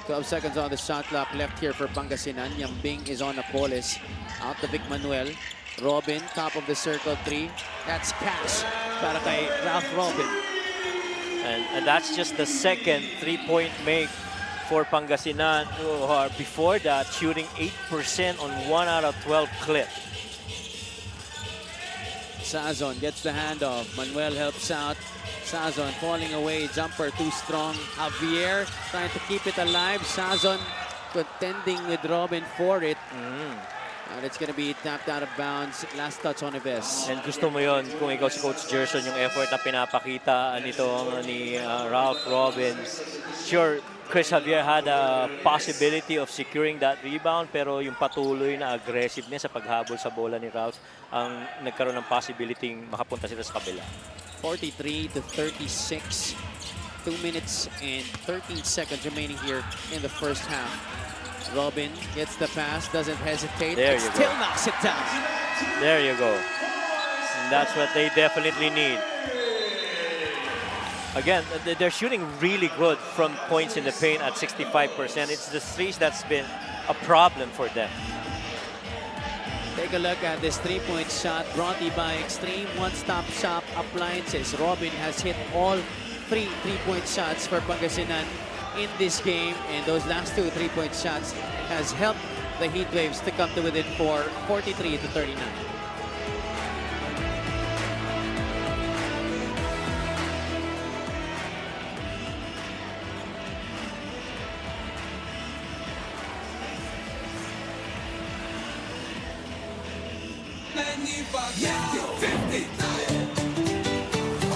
12 seconds on the shot clock left here for Pangasinan. Yambing is on Napoles. Out to Vic Manuel. Robin, top of the circle, 3. That's cash para kay Ralph Robin. And that's just the second three-point make for Pangasinan, who are before that shooting 8% on 1 out of 12 clip. Sazon gets the handoff. Manuel helps out. Sazon falling away. Jumper too strong. Javier trying to keep it alive. Sazon contending with Robin for it. And it's gonna be tapped out of bounds. Last touch on Ives. And gusto mo yon kung ikaw si Coach Gerson, yung effort na pinapakita ni Ralph Robin. Sure, Chris Javier had a possibility of securing that rebound, pero yung patuloy na aggressiveness sa paghabol sa bola ni Ralph ang nagkaroon ng possibility makapunta sila sa kabila. 43 to 36. 2 minutes and 13 seconds remaining here in the first half. Robin gets the pass, doesn't hesitate, There but you still go. knocks it down. There you go. And that's what they definitely need. Again, they're shooting really good from points in the paint at 65%. It's the threes that's been a problem for them. Take a look at this three-point shot brought to you by Extreme One-Stop Shop Appliances. Robin has hit all 3 three-point shots for Pangasinan in this game, and those last 2 three-point shots has helped the Heatwaves to come to within 43 to 39.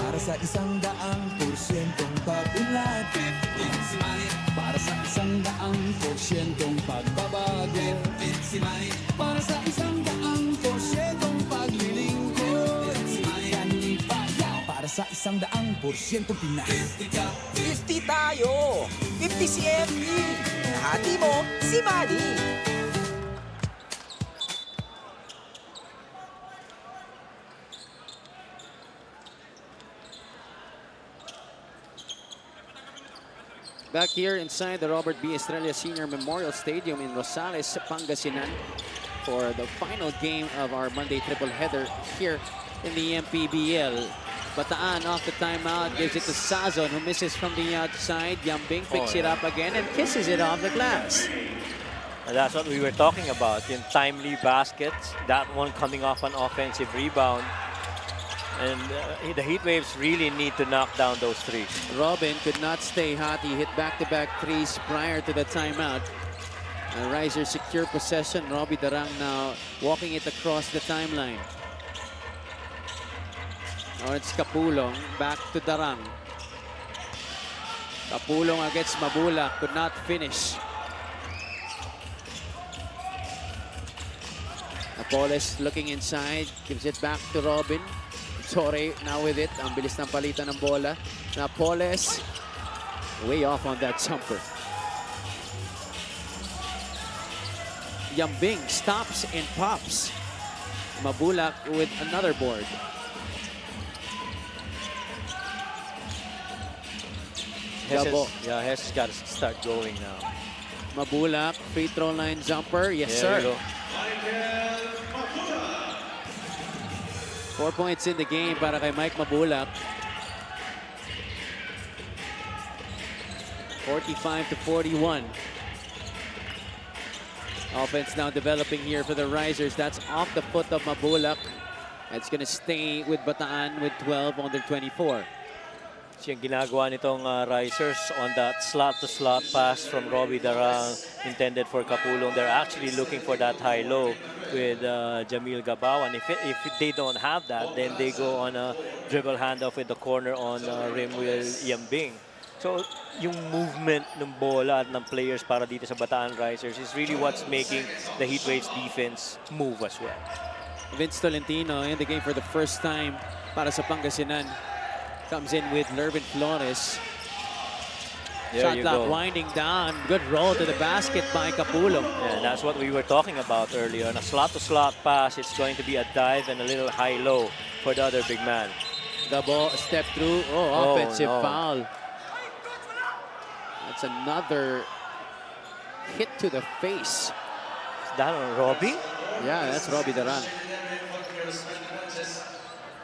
Para sa 100% pag-unlad, para sa 100% pagbabago, para sa 100% paglilingkod, yan ipayaw. Para sa 100% Pinas. 50 tayo! 50 si MP! Hati mo, si Manny! Back here inside the Robert B. Estrella Senior Memorial Stadium in Rosales, Pangasinan for the final game of our Monday triple header here in the MPBL. Bataan off the timeout, gives it to Sazon, who misses from the outside. Yambing picks it up again and kisses it off the glass. And that's what we were talking about, in timely baskets, that one coming off an offensive rebound. And the Heatwaves really need to knock down those threes. Robin could not stay hot. He hit back-to-back threes prior to the timeout. Risers secure possession. Robbie Darang now walking it across the timeline. Now it's Kapulong, back to Darang. Kapulong against Mabula, could not finish. Napoles looking inside, gives it back to Robin. Torre now with it. Ang bilis ng palitan ng bola. Napoles way off on that jumper. Yambing stops and pops. Mabulak with another board. Double. Hess has got to start going now. Mabulak, free throw line jumper. Yes, There sir. we go. 4 points in the game para kay Mike Mabulak. 45 to 41. Offense now developing here for the Risers. That's off the foot of Mabulak. It's going to stay with Bataan with 12 on their 24. Yung ginagawa nitong Risers on that slot-to-slot pass from Robbie Darang intended for Kapulong. They're actually looking for that high-low with Jamil Gabao. And if they don't have that, then they go on a dribble handoff with the corner on Rimwil Yambing. So yung movement ng bola at ng players para dito sa Bataan Risers is really what's making the Heatwaves defense move as well. Vince Tolentino in the game for the first time para sa Pangasinan. Comes in with Lervin Flores. Shot clock winding down. Good roll to the basket by Kapulong. Yeah, that's what we were talking about earlier. On a slot-to-slot pass, it's going to be a dive and a little high-low for the other big man. The ball step through. Oh, offensive foul. That's another hit to the face. Is that on Robbie? Yeah, that's Robbie Darang.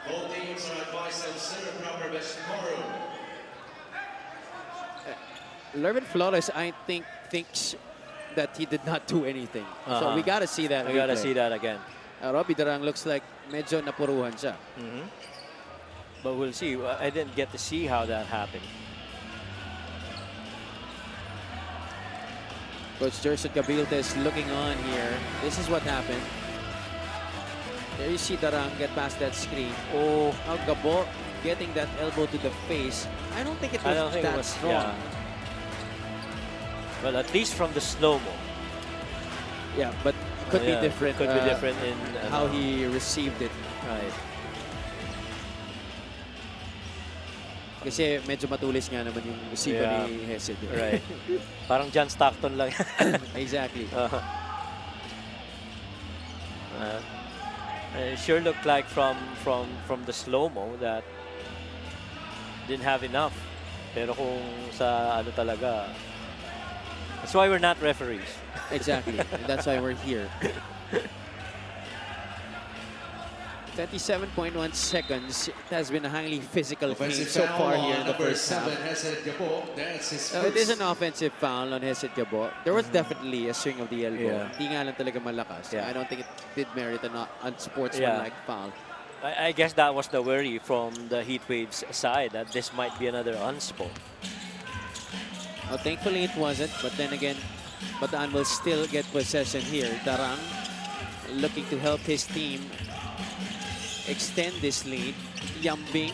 Both teams are advised to serve proper decorum. Lervin Flores, I think, thinks that he did not do anything. So we gotta see that. We gotta replay. see that again. Robbie Darang looks like medyo napuruhan siya. But we'll see. I didn't get to see how that happened. Coach Jerson Cabiltes looking on here. This is what happened. There you see Darang get past that screen. Oh, now Gabo getting that elbow to the face. I don't think it was that strong. Well, at least from the slow-mo. Yeah, but could be different. Could be different in how he received it. Right. Kasi medyo matulis nga naman yung receiver ni Hesed. Right. Parang John Stockton lang. Exactly. It sure looked like from the slow-mo that didn't have enough. Pero kung sa ano talaga, that's why we're not referees. Exactly. And that's why we're here. 27.1 seconds. It has been a highly physical game Offensive so foul far here on in the number first half. 7, Hesed Gabo. That's his It is first. an offensive foul on Hesed Gabo. There was definitely a swing of the elbow. Yeah. Hindi nga lang talaga malakas. Yeah. I don't think it did merit an unsportsmanlike foul. I guess that was the worry from the Heatwaves side, that this might be another unsport. Well, thankfully it wasn't, but then again, Bataan will still get possession here. Darang looking to help his team extend this lead. Yambing,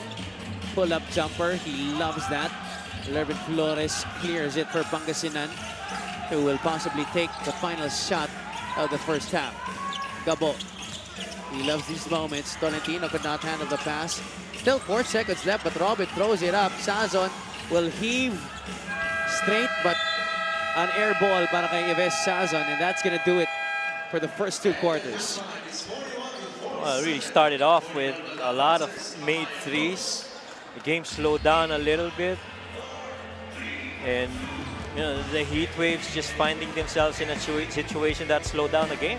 pull-up jumper, he loves that. Lervin Flores clears it for Pangasinan, who will possibly take the final shot of the first half. Gabo, he loves these moments. Tolentino could not handle the pass. Still 4 seconds left, but Robin throws it up. Sazon will heave straight, but an air ball para kay Yves Sazon, and that's gonna do it for the first 2 quarters. Well, really started off with a lot of made threes. The game slowed down a little bit. And, you know, the Heatwaves just finding themselves in a situation that slowed down the game.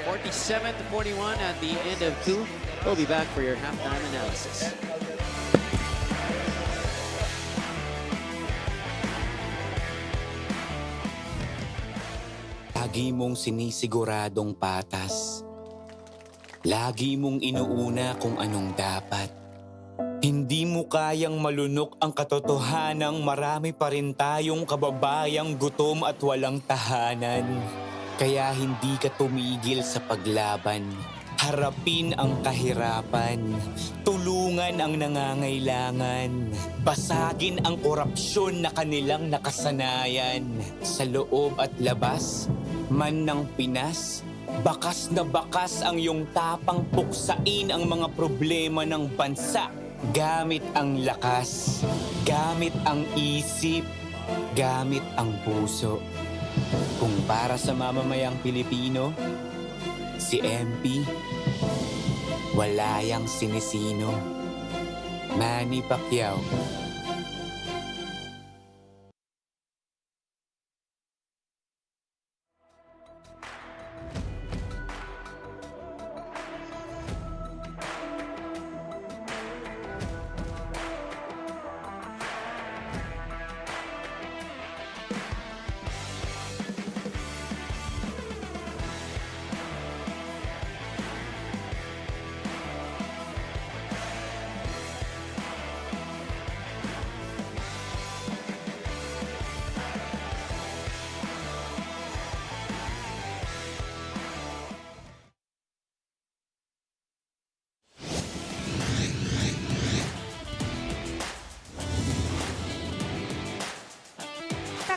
47-41 at the end of 2. We'll be back for your halftime analysis. Lagi mong sinisiguradong patas. Lagi mong inuuna kung anong dapat. Hindi mo kayang malunok ang katotohanang marami pa rin tayong kababayang gutom at walang tahanan. Kaya hindi ka tumigil sa paglaban. Harapin ang kahirapan. Tulungan ang nangangailangan. Basagin ang korupsyon na kanilang nakasanayan. Sa loob at labas, man ng Pinas, bakas na bakas ang iyong tapang puksain ang mga problema ng bansa. Gamit ang lakas, gamit ang isip, gamit ang puso. Kung para sa mamamayang Pilipino, si MP, wala yang sinisino. Manny Pacquiao.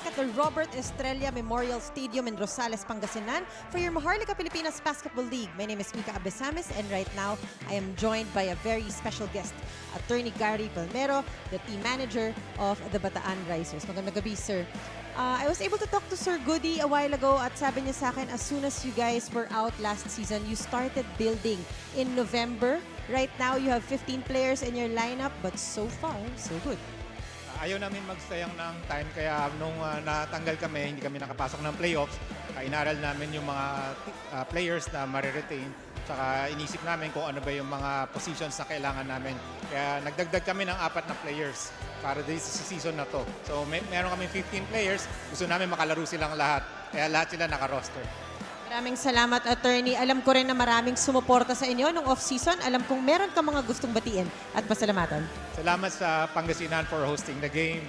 At the Robert Estrella Memorial Stadium in Rosales, Pangasinan for your Maharlika Pilipinas Basketball League. My name is Mika Abesames, and right now I am joined by a very special guest, Attorney Gary Palmero, the team manager of the Bataan Risers. Magandang gabi, sir. I was able to talk to Sir Goody a while ago at sabi niya sa akin, as soon as you guys were out last season, you started building in November. Right now, you have 15 players in your lineup, but so far, so good. Ayaw namin magsayang ng time, kaya nung natanggal kami, hindi kami nakapasok ng playoffs, inaral namin yung mga players na mariretain Tsaka inisip namin kung ano ba yung mga positions na kailangan namin. Kaya nagdagdag kami ng 4 na players para this season na to. So meron kami 15 players, gusto namin makalaro silang lahat. Kaya lahat sila naka-roster. Maraming salamat, attorney. Alam ko rin na maraming sumuporta sa inyo nung off-season. Alam kong meron ka mga gustong batiin at pasalamatan. Salamat sa Pangasinan for hosting the game.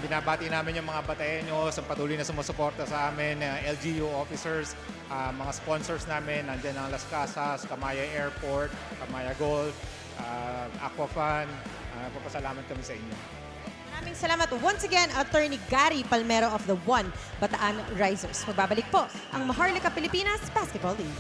Binabati namin yung mga batayenyo sa patuloy na sumusuporta sa amin, LGU officers, mga sponsors namin, nandiyan ang Las Casas, Kamaya Airport, Kamaya Golf, Aquafan. Papasalamat kami sa inyo. Maraming salamat once again, Attorney Gary Palmero of the One Bataan Risers. Magbabalik po ang Maharlika Pilipinas Basketball League.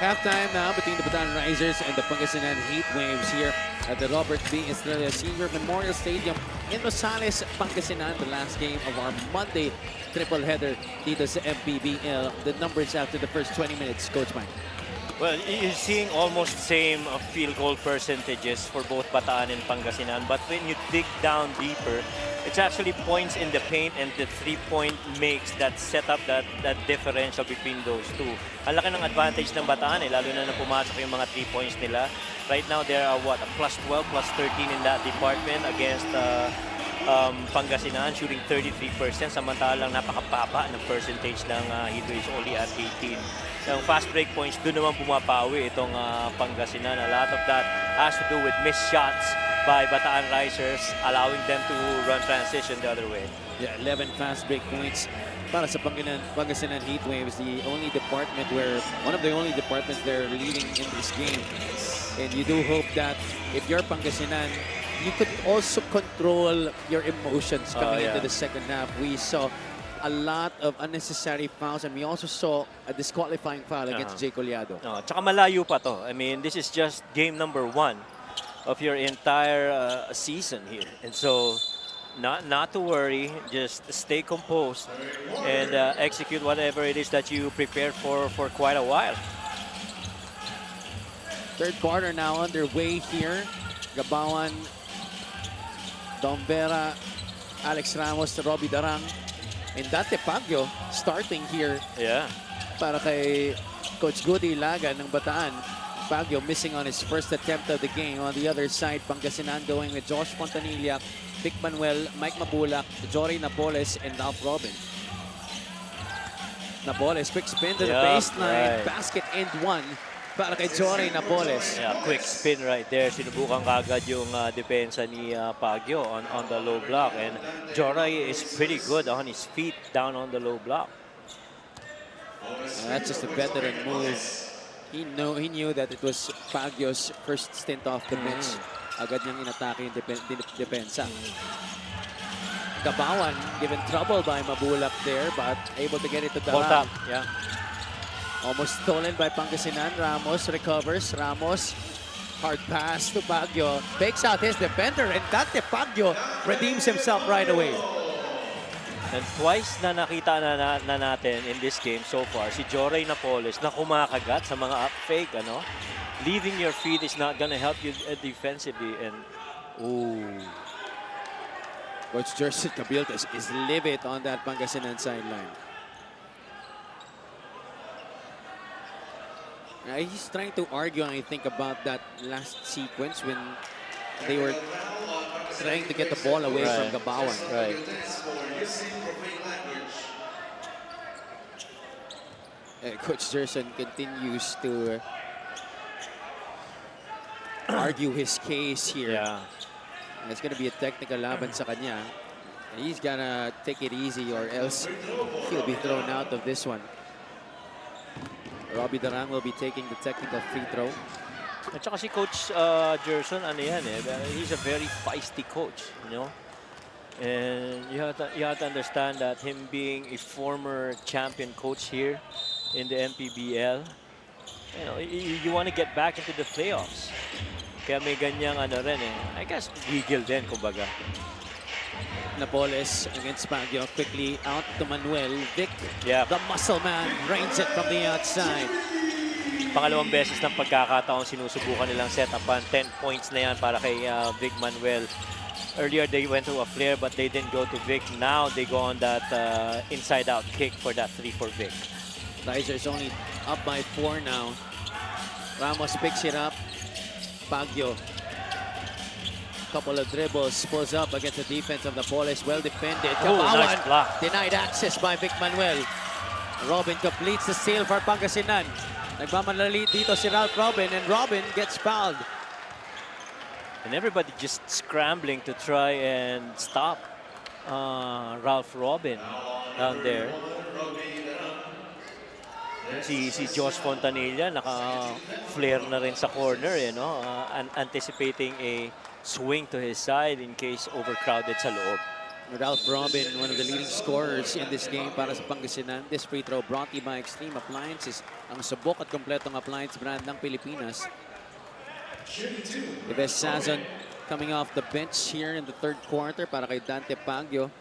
Halftime now between the Bataan Risers and the Pangasinan Heatwaves here at the Robert B. Estrella Senior Memorial Stadium in Rosales, Pangasinan. The last game of our Monday triple header dito sa MPBL. The numbers after the first 20 minutes, Coach Mike. Well, you're seeing almost same field goal percentages for both Bataan and Pangasinan. But when you dig down deeper, it's actually points in the paint and the three-point makes that set up that differential between those two. Ang laki ng advantage ng Bataan, lalo na nang pumasok yung mga 3 points nila. Right now, there are what, a plus 12, plus 13 in that department against Pangasinan, shooting 33%. Samantalang napakababa ng percentage ng Heatwaves, only at 18. Yung fast break points, doon naman pumapawi itong Pangasinan. A lot of that has to do with missed shots by Bataan Risers, allowing them to run transition the other way. Yeah, 11 fast break points para sa Pangasinan Heatwaves, the only department one of the only departments they're leading in this game. And you do hope that if you're Pangasinan, you could also control your emotions coming into the second half. We saw a lot of unnecessary fouls, and we also saw a disqualifying foul against Jay Collado. Tsaka malayo pa to. I mean, this is just game number 1 of your entire season here. And so, not to worry, just stay composed and execute whatever it is that you prepared for quite a while. Third quarter now underway here. Gabawan, Dom Vera, Alex Ramos, Robbie Darang, and Dante Pagyo starting here. Yeah. Para kay Coach Goody Laga ng Bataan. Pagyo missing on his first attempt of the game. On the other side, Pangasinan going with Josh Fontanilla, Vic Manuel, Mike Mabulak, Jory Napoles, and Ralph Robin. Napoles, quick spin to the baseline. Right. Basket and one para kay Jory Napoles. Yeah, quick spin right there. Sinubukan kagad yung depensa ni Pagyo on the low block. And Jory is pretty good on his feet down on the low block. That's just a veteran move. He knew that it was Pagyo's first stint off the bench. Agad niyang inatake yung depensa. Gabawan given trouble by Mabulak there, but able to get it to Darang. Yeah. Almost stolen by Pangasinan. Ramos recovers. Ramos, hard pass to Pagyo. Fakes out his defender, and Dante Pagyo redeems himself right away. And twice na nakita na natin in this game so far, si Jory Napoles na kumakagat sa mga up fake, ano? Leaving your feet is not gonna help you defensively. And, Coach Jerson Cabiltes is livid on that Pangasinan sideline. He's trying to argue, I think, about that last sequence when they were trying to get the ball away from Gabawan. Right. Coach Jerson continues to argue his case here. Yeah. It's going to be a technical laban sa kanya. He's gonna take it easy or else he'll be thrown out of this one. Robbie Darang will be taking the technical free throw. At saka si Coach Jerson, ano yan he's a very feisty coach, you know? And you have to understand that him being a former champion coach here in the MPBL, you know, you want to get back into the playoffs. Kaya may ganyang I guess gigil din, kumbaga. Napoles against Pagyo, quickly out to Manuel. Vic, the muscle man, drains it from the outside. Pangalawang beses ng pagkakataon sinusubukan nilang set upan. 10 points na yan para kay Vic Manuel. Earlier they went to a flare but they didn't go to Vic. Now they go on that inside-out kick for that 3 for Vic. Risers only up by 4 now. Ramos picks it up. Pagyo. Couple of dribbles, pulls up against the defense of Napoles. Well defended. Nice block. Denied access by Vic Manuel. Robin completes the steal for Pangasinan. Nagmamadali dito si Ralph Robin, and Robin gets fouled. And everybody just scrambling to try and stop Ralph Robin down there. Si Josh Fontanilla naka-flare na rin sa corner, anticipating a swing to his side in case overcrowded sa loob. Ralph Robin, one of the leading scorers in this game para sa Pangasinan. This free throw brought to you by Extreme Appliances, ang subok at kompletong appliance brand ng Pilipinas. Yves Sazon coming off the bench here in the third quarter para kay Dante Baguio.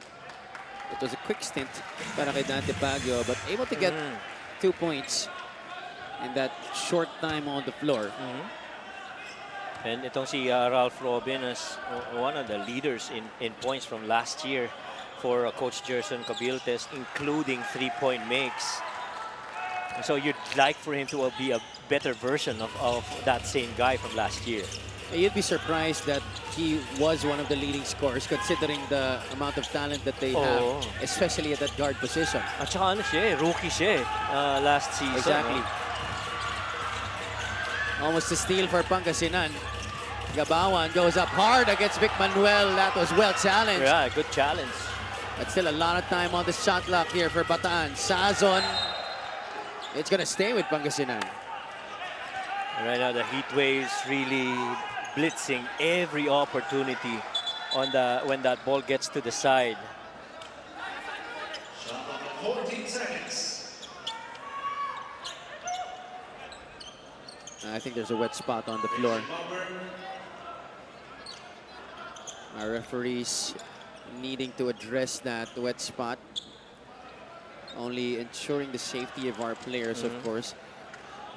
It was a quick stint para kay Dante Baguio, but able to get 2 points in that short time on the floor. And itong si Ralph Robin is one of the leaders in points from last year for Coach Gerson Cabiltes, including 3-point makes. And so you'd like for him to be a better version of that same guy from last year. You'd be surprised that he was one of the leading scorers considering the amount of talent that they have, especially at that guard position. At saka ano siya, rookie siya last season. Exactly. Almost a steal for Pangasinan. Gabawan goes up hard against Vic Manuel. That was well challenged. Yeah, good challenge. But still a lot of time on the shot clock here for Bataan. Sazon. It's going to stay with Pangasinan. Right now, the Heatwaves really blitzing every opportunity on when that ball gets to the side. 14 seconds. I think there's a wet spot on the floor. Our referees needing to address that wet spot. Only ensuring the safety of our players, of course.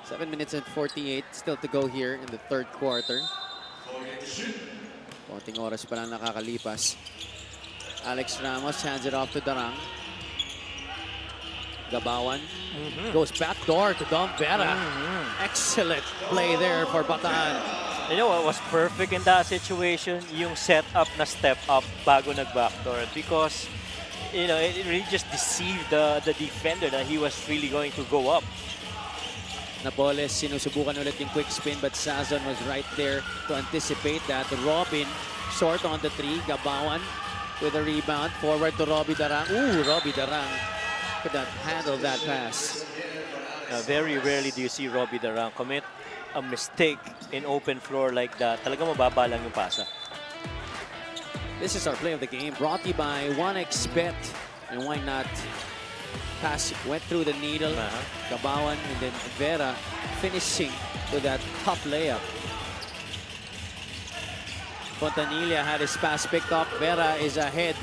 7 minutes and 48 still to go here in the third quarter. Konting oras pa lang nakakalipas. Alex Ramos hands it off to Darang. Gabawan goes back door to Dom Vera. Excellent play there for Bataan. You know what was perfect in that situation? Yung set up na step up bago nag-backdoor. Because, you know, it really just deceived the defender that he was really going to go up. Napoles sinusubukan ulit yung quick spin, but Sazon was right there to anticipate that. Robin short on the three. Gabawan with a rebound. Forward to Robbie Darang. Ooh, Robbie Darang could not handle that pass. Very rarely do you see Robbie Darang commit a mistake in open floor like that. Talaga mababa lang yung pasa. This is our play of the game, brought to you by 1xBet. And why not? Pass went through the needle. Gabawan and then Vera finishing to that tough layup. Fontanilla had his pass picked up. Vera is ahead.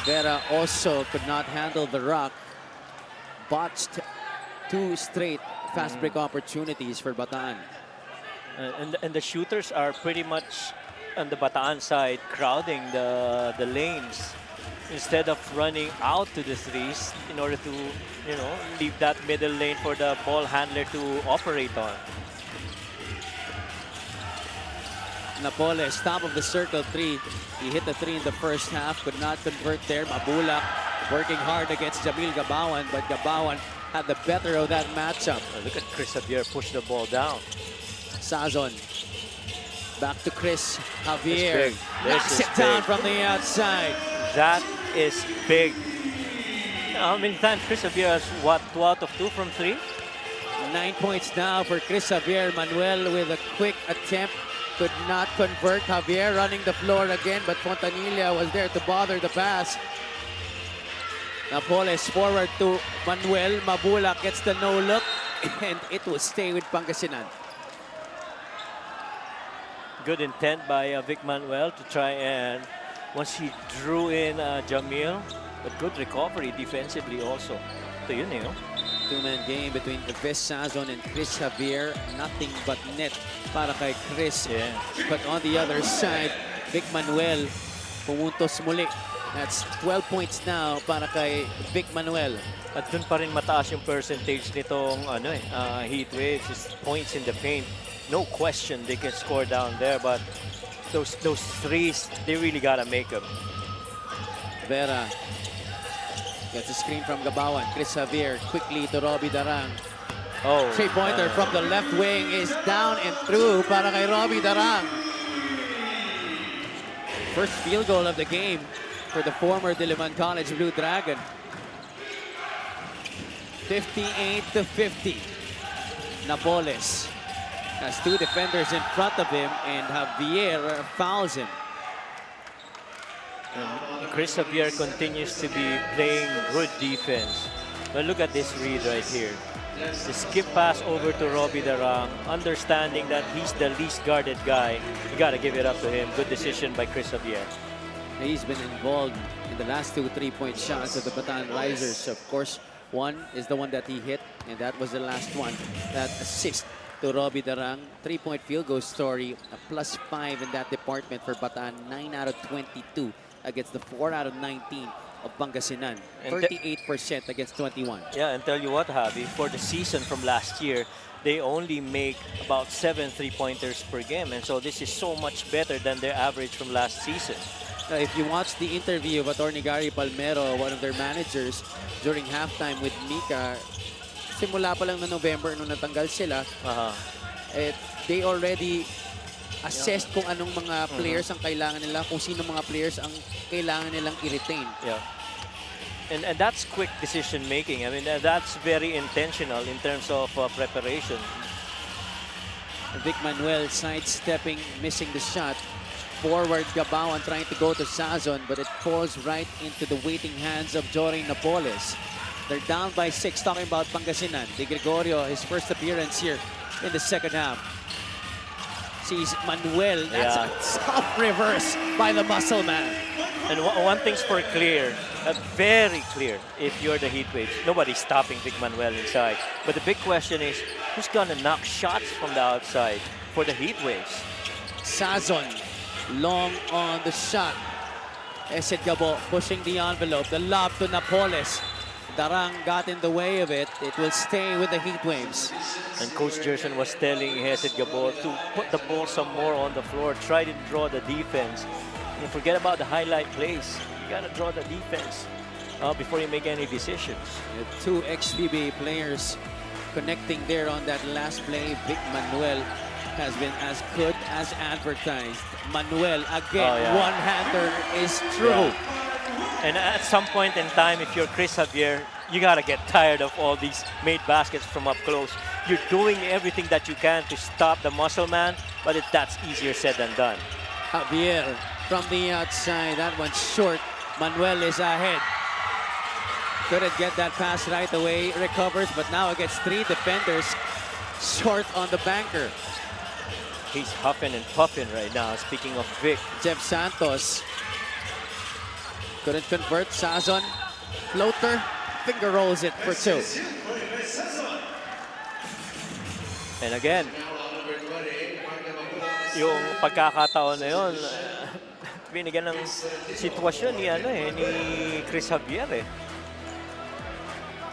Vera also could not handle the rock. Botched 2 straight fast break opportunities for Bataan. And the shooters are pretty much on the Bataan side, crowding the lanes instead of running out to the threes in order to, you know, leave that middle lane for the ball handler to operate on. Napoles, top of the circle three. He hit the three in the first half, could not convert there. Mabulak working hard against Jamil Gabawan, but Gabawan had the better of that matchup. Look at Chris Javier push the ball down. Sazon. Back to Chris Javier. Knocks it big. down from the outside. That is big. How many times Chris Javier has, what, 2 out of 2 from 3? 9 points now for Chris Javier. Manuel with a quick attempt. Could not convert. Javier running the floor again, but Fontanilla was there to bother the pass. Napoles forward to Manuel. Mabulak gets the no-look, and it will stay with Pangasinan. Good intent by Vic Manuel to try and once he drew in Jamil, but good recovery defensively also. So yun eh, no? Two-man game between Yves Sazon and Chris Javier. Nothing but net para kay Chris. Yeah. But on the other side, Vic Manuel pumuntos muli. That's 12 points now para kay Vic Manuel. At dun pa rin mataas yung percentage nitong Heatwaves, is points in the paint. No question they can score down there, but those threes, they really gotta make them. Vera gets a screen from Gabawan. Chris Javier quickly to Robbie Darang. Oh, Three-pointer from the left wing is down and through para kay Robbie Darang. First field goal of the game for the former Diliman College Blue Dragon. 58-50. Napoles has 2 defenders in front of him, and Javier fouls him. And Chris Javier continues to be playing good defense. But look at this read right here. The skip pass over to Robbie Darang, understanding that he's the least guarded guy. You got to give it up to him. Good decision by Chris Javier. He's been involved in the last 2 3-point shots of the Bataan Risers. Of course, one is the one that he hit, and that was the last one. That assist to Robbie Darang. 3-point field goal story, a +5 in that department for Bataan. 9 out of 22 against the 4 out of 19 of Pangasinan. And 38% against 21. Yeah, and tell you what, Javi, for the season from last year, they only make about 7 3-pointers per game. And so this is so much better than their average from last season. If you watch the interview of Atty. Gary Palmero, one of their managers, during halftime with Mika, simula pa lang na November nung natanggal sila, they already assessed kung anong mga players ang kailangan nila, kung sino mga players ang kailangan nilang i-retain. Yeah. And that's quick decision making. I mean, that's very intentional in terms of preparation. Vic Manuel sidestepping, missing the shot. Forward Gabawan trying to go to Sazon, but it falls right into the waiting hands of Jory Napoles. They're down by 6, talking about Pangasinan. De Gregorio, his first appearance here in the second half. Sees Manuel. That's a tough reverse by the muscle man. And one thing's for clear, very clear, if you're the Heatwaves, nobody's stopping Vic Manuel inside. But the big question is, who's gonna knock shots from the outside for the Heatwaves? Sazon, long on the shot. Esid Gabo pushing the envelope. The lob to Napoles. Darang got in the way of it. It will stay with the Heatwaves. And Coach Jerson was telling Hesid Gabo to put the ball some more on the floor, try to draw the defense. And forget about the highlight plays. You gotta draw the defense before you make any decisions. 2 ex-PBA players connecting there on that last play. Vic Manuel has been as good as advertised. Manuel again, one-hander is true. Yeah. And at some point in time, if you're Chris Javier, you gotta get tired of all these made baskets from up close. You're doing everything that you can to stop the muscle man, but that's easier said than done. Javier from the outside, that one's short. Manuel is ahead. Couldn't get that pass right away, recovers, but now against 3 defenders, short on the banker. He's huffing and puffing right now, speaking of Vic. Jeff Santos couldn't convert. Sazon, floater, finger rolls it for 2. And again, yung pagkakataon na yun, binigyan ng sitwasyon ni, ni Chris Javier eh.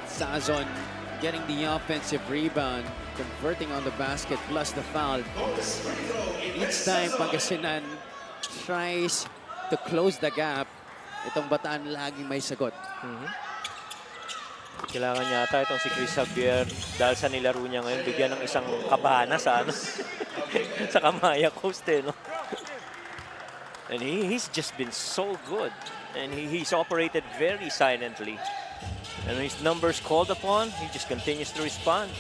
Sazon getting the offensive rebound, converting on the basket plus the foul. Each time Pangasinan tries to close the gap, itong Bataan laging may sagot. Kailangan yata itong si Chris Javier dahil sa nilaro niya ngayon, bigyan ng isang kabana sa sa Kamaya Coast eh, no? And he's just been so good. And he's operated very silently. And when his numbers called upon, he just continues to respond.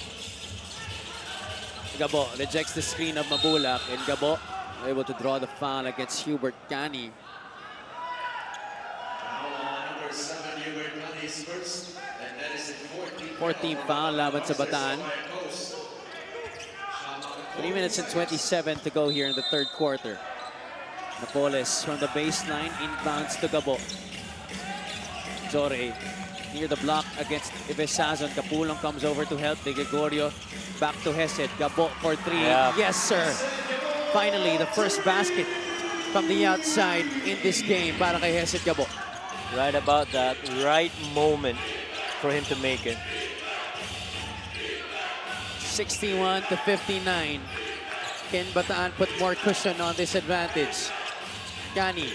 Gabo rejects the screen of Mabulak, and Gabo able to draw the foul against Hubert Cani. 14 foul laban sa Bataan. 3 minutes and 27 to go here in the third quarter. Napoles from the baseline, inbounds to Gabo. Jore near the block against Ives Sazon. Capulong comes over to help. De Gregorio back to Hesid. Gabo for 3. Yeah. Yes, sir. Finally, the first basket from the outside in this game para kay Hesid Gabo. Right about that right moment for him to make it. 61 to 59. Can Bataan put more cushion on this advantage? Cani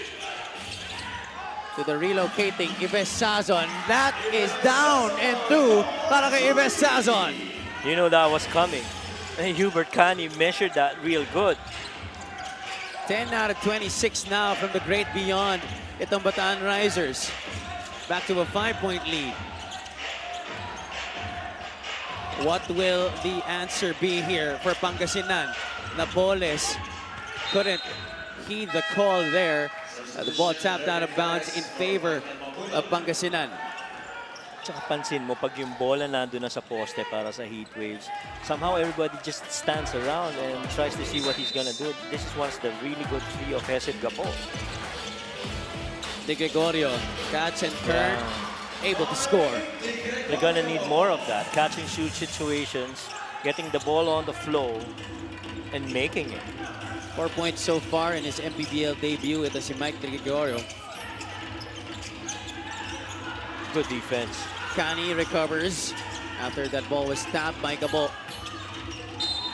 to the relocating Ives Sazon. That is down and through para kay Ives Sazon. You know that was coming. And Hubert Cani measured that real good. 10 out of 26 now from the great beyond. Itong Bataan Risers. Back to a 5-point lead. What will the answer be here for Pangasinan? Napoles couldn't heed the call there. The ball tapped out of bounds in favor of Pangasinan. Tsaka pansin mo, pag yung bola nandun na sa poste para sa Heatwaves, somehow everybody just stands around and tries to see what he's gonna do. This is once the really good three of Hesed Gapo. De Gregorio, catch and turn, able to score. They're gonna need more of that. Catch and shoot situations, getting the ball on the flow, and making it. 4 points so far in his MPBL debut. Ito si Mike De Gregorio. Good defense. Kani recovers after that ball was tapped by Gabo.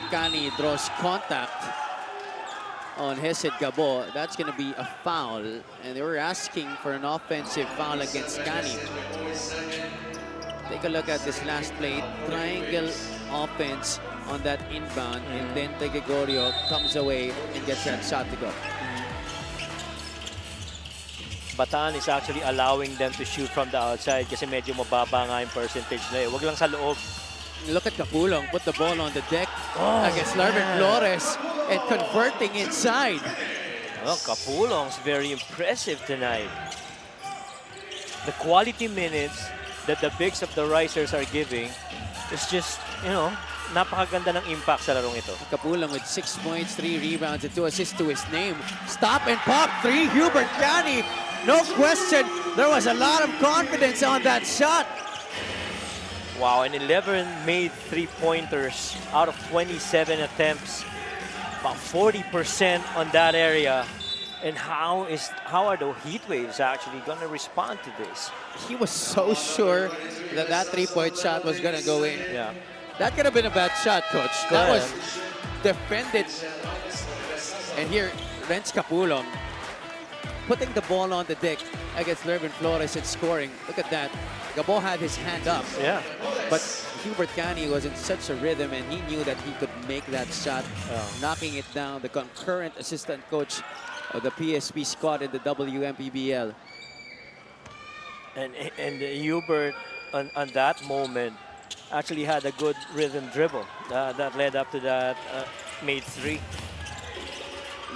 Kani draws contact on Hesed Gabo. That's going to be a foul, and they were asking for an offensive foul against Kani. Take a look at this last play. Triangle offense on that inbound, and then De Gregorio comes away and gets that shot to go. Bataan is actually allowing them to shoot from the outside kasi medyo mababa nga yung percentage na eh. Wag lang sa loob. Look at Capulong, put the ball on the deck against Larvin Flores and converting inside. Oh, Capulong's very impressive tonight. The quality minutes that the bigs of the Risers are giving is just, you know, napakaganda ng impact sa larong ito. Capulong with 6 points, 3 rebounds, and 2 assists to his name. Stop and pop, 3, Hubert Cani. No question, there was a lot of confidence on that shot. Wow, and 11 made three-pointers out of 27 attempts. About 40% on that area. And how are the Heatwaves actually going to respond to this? He was so sure that that 3-point shot was going to go in. Yeah. That could have been a bad shot, coach. That was defended. And here, Renz Capulong putting the ball on the deck against Larvin Flores and scoring. Look at that. Gabo had his hand up. Yeah. But Hubert Cani was in such a rhythm, and he knew that he could make that shot, knocking it down. The concurrent assistant coach of the PSP squad in the WMPBL. And Hubert, on that moment, actually had a good rhythm dribble that led up to that made three.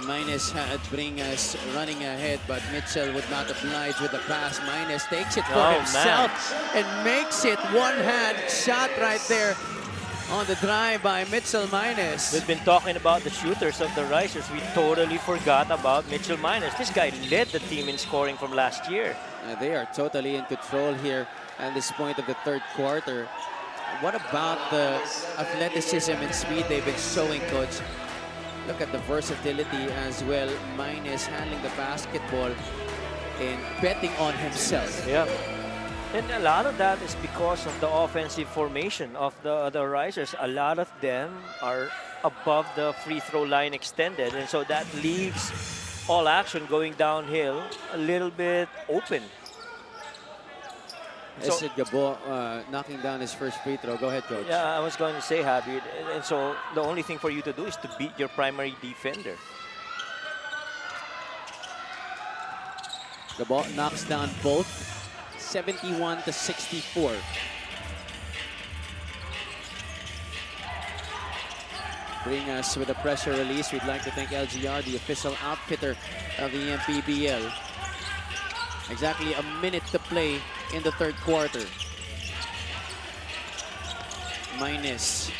Minus had bring us running ahead, but Mitchell would not oblige with the pass. Minus takes it for himself and makes it one-hand shot right there on the drive by Mitchell Minus. We've been talking about the shooters of the Risers. We totally forgot about Mitchell Minus. This guy led the team in scoring from last year. They are totally in control here at this point of the third quarter. What about the athleticism and speed they've been showing, coach? Look at the versatility as well. Minus handling the basketball and betting on himself. Yeah. And a lot of that is because of the offensive formation of the Risers. A lot of them are above the free throw line extended. And so that leaves all action going downhill a little bit open. Hesed Gabo knocking down his first free throw. Go ahead, coach. Yeah, I was going to say, Javi. And so the only thing for you to do is to beat your primary defender. Gabo knocks down both, 71-64. Bring us with a pressure release. We'd like to thank LGR, the official outfitter of the MPBL. Exactly a minute to play in the third quarter. Minus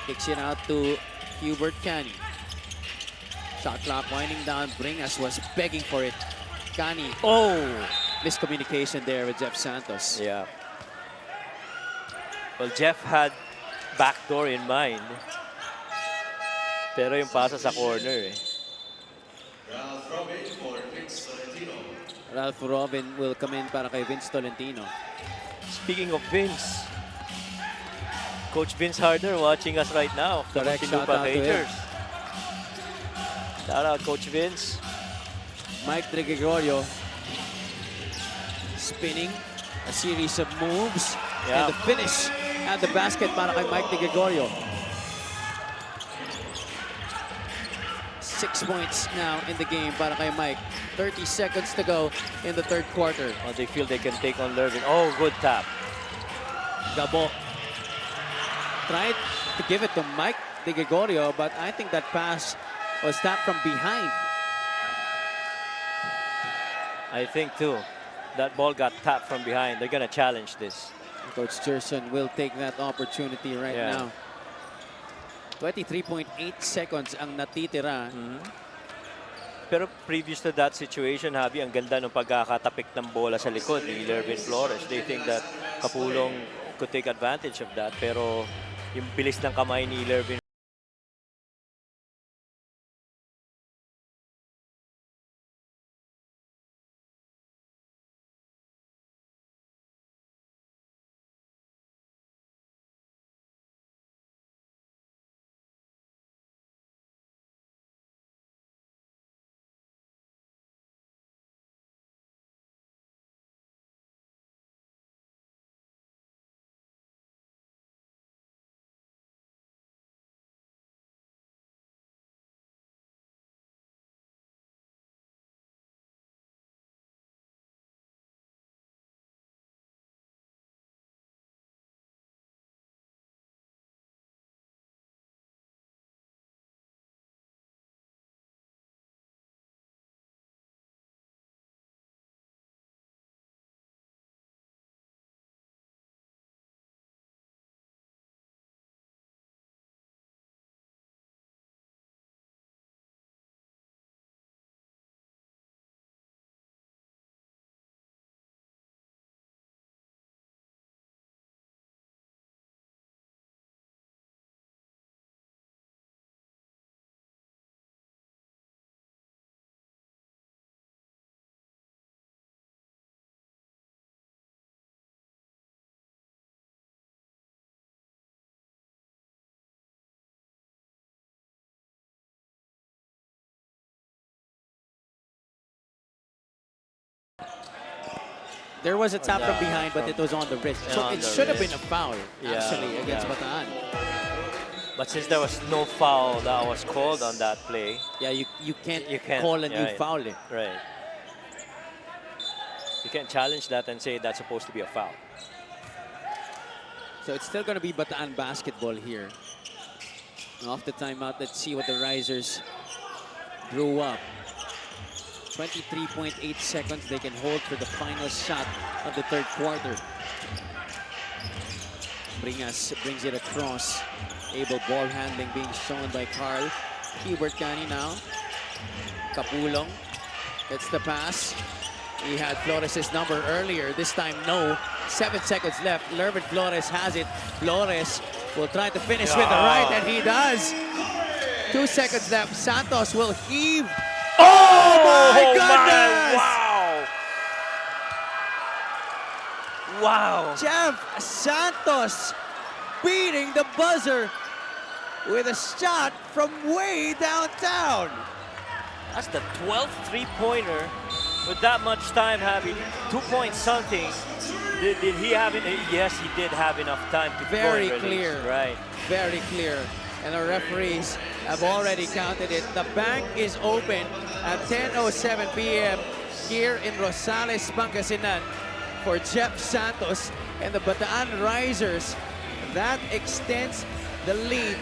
kicks it out to Hubert Cani. Shot clock winding down. Bringas was begging for it. Cani. Oh, miscommunication there with Jeff Santos. Yeah. Well, Jeff had backdoor in mind. Pero yung pasa sa corner eh. Ralph Robin will come in para kay Vince Tolentino. Speaking of Vince, Coach Vince Harder watching us right now. Correct, shout shout out to him. Shout out, Coach Vince. Mike De Gregorio spinning a series of moves and the finish at the basket para kay Mike De Gregorio. 6 points now in the game para kay Mike. 30 seconds to go in the third quarter. Oh, they feel they can take on Lervin. Oh, good tap. Gabo tried to give it to Mike De Gregorio, but I think that pass was tapped from behind. I think too. That ball got tapped from behind. They're gonna challenge this. Coach Gerson will take that opportunity right Yeah. now. 23.8 seconds ang natitira. Pero previous to that situation, Javi, ang ganda ng pagkakatapik ng bola sa likod ni Lervin Flores. They think that Kapulong could take advantage of that. Pero yung bilis ng kamay ni Lervin. There was a tap from behind, but it was on the wrist. Yeah, So on it the should have been wrist. a foul, Yeah, actually, against yeah. Bataan. But since there was no foul that was called on that play, Yeah, you can't You can't, call a new right. foul. Eh. right. You can't challenge that and say that's supposed to be a foul. So it's still going to be Bataan basketball here. Off the timeout, let's see what the Risers drew up. 23.8 seconds they can hold for the final shot of the third quarter. Brings it across. Able ball handling being shown by Carl. Hubert Cani now. Kapulong gets the pass. He had Flores' number earlier. This time, no. 7 seconds left. Lervin Flores has it. Flores will try to finish with the right, and he does. 2 seconds left. Santos will heave. Oh my goodness! Wow! Wow! Jeff Santos beating the buzzer with a shot from way downtown. That's the 12th three-pointer with that much time having 2 point something. Did he have it? Yes, he did have enough time to Very go and release. clear. Right. Very clear. And the referees have already counted it. The bank is open at 10:07 p.m. here in Rosales, Pangasinan for Jeff Santos and the Bataan Risers. That extends the lead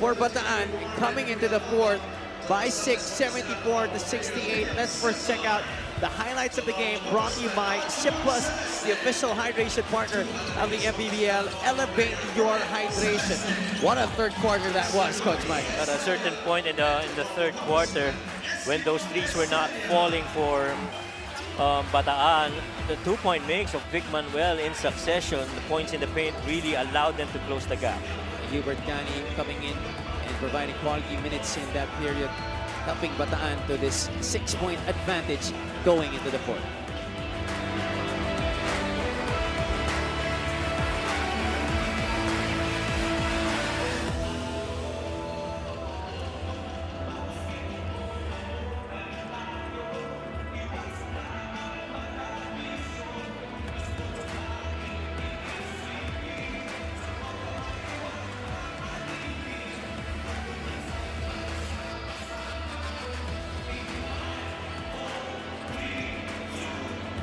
for Bataan coming into the fourth by 6, 74-68. Let's first check out the highlights of the game brought to you by Sip Plus, the official hydration partner of the MPBL. Elevate your hydration. What a third quarter that was, Coach Mike. At a certain point in the third quarter, when those threes were not falling for Bataan, the 2-point makes of Vic Manuel in succession, the points in the paint really allowed them to close the gap. Hubert Cani coming in and providing quality minutes in that period, helping Bataan to this 6-point advantage going into the fourth.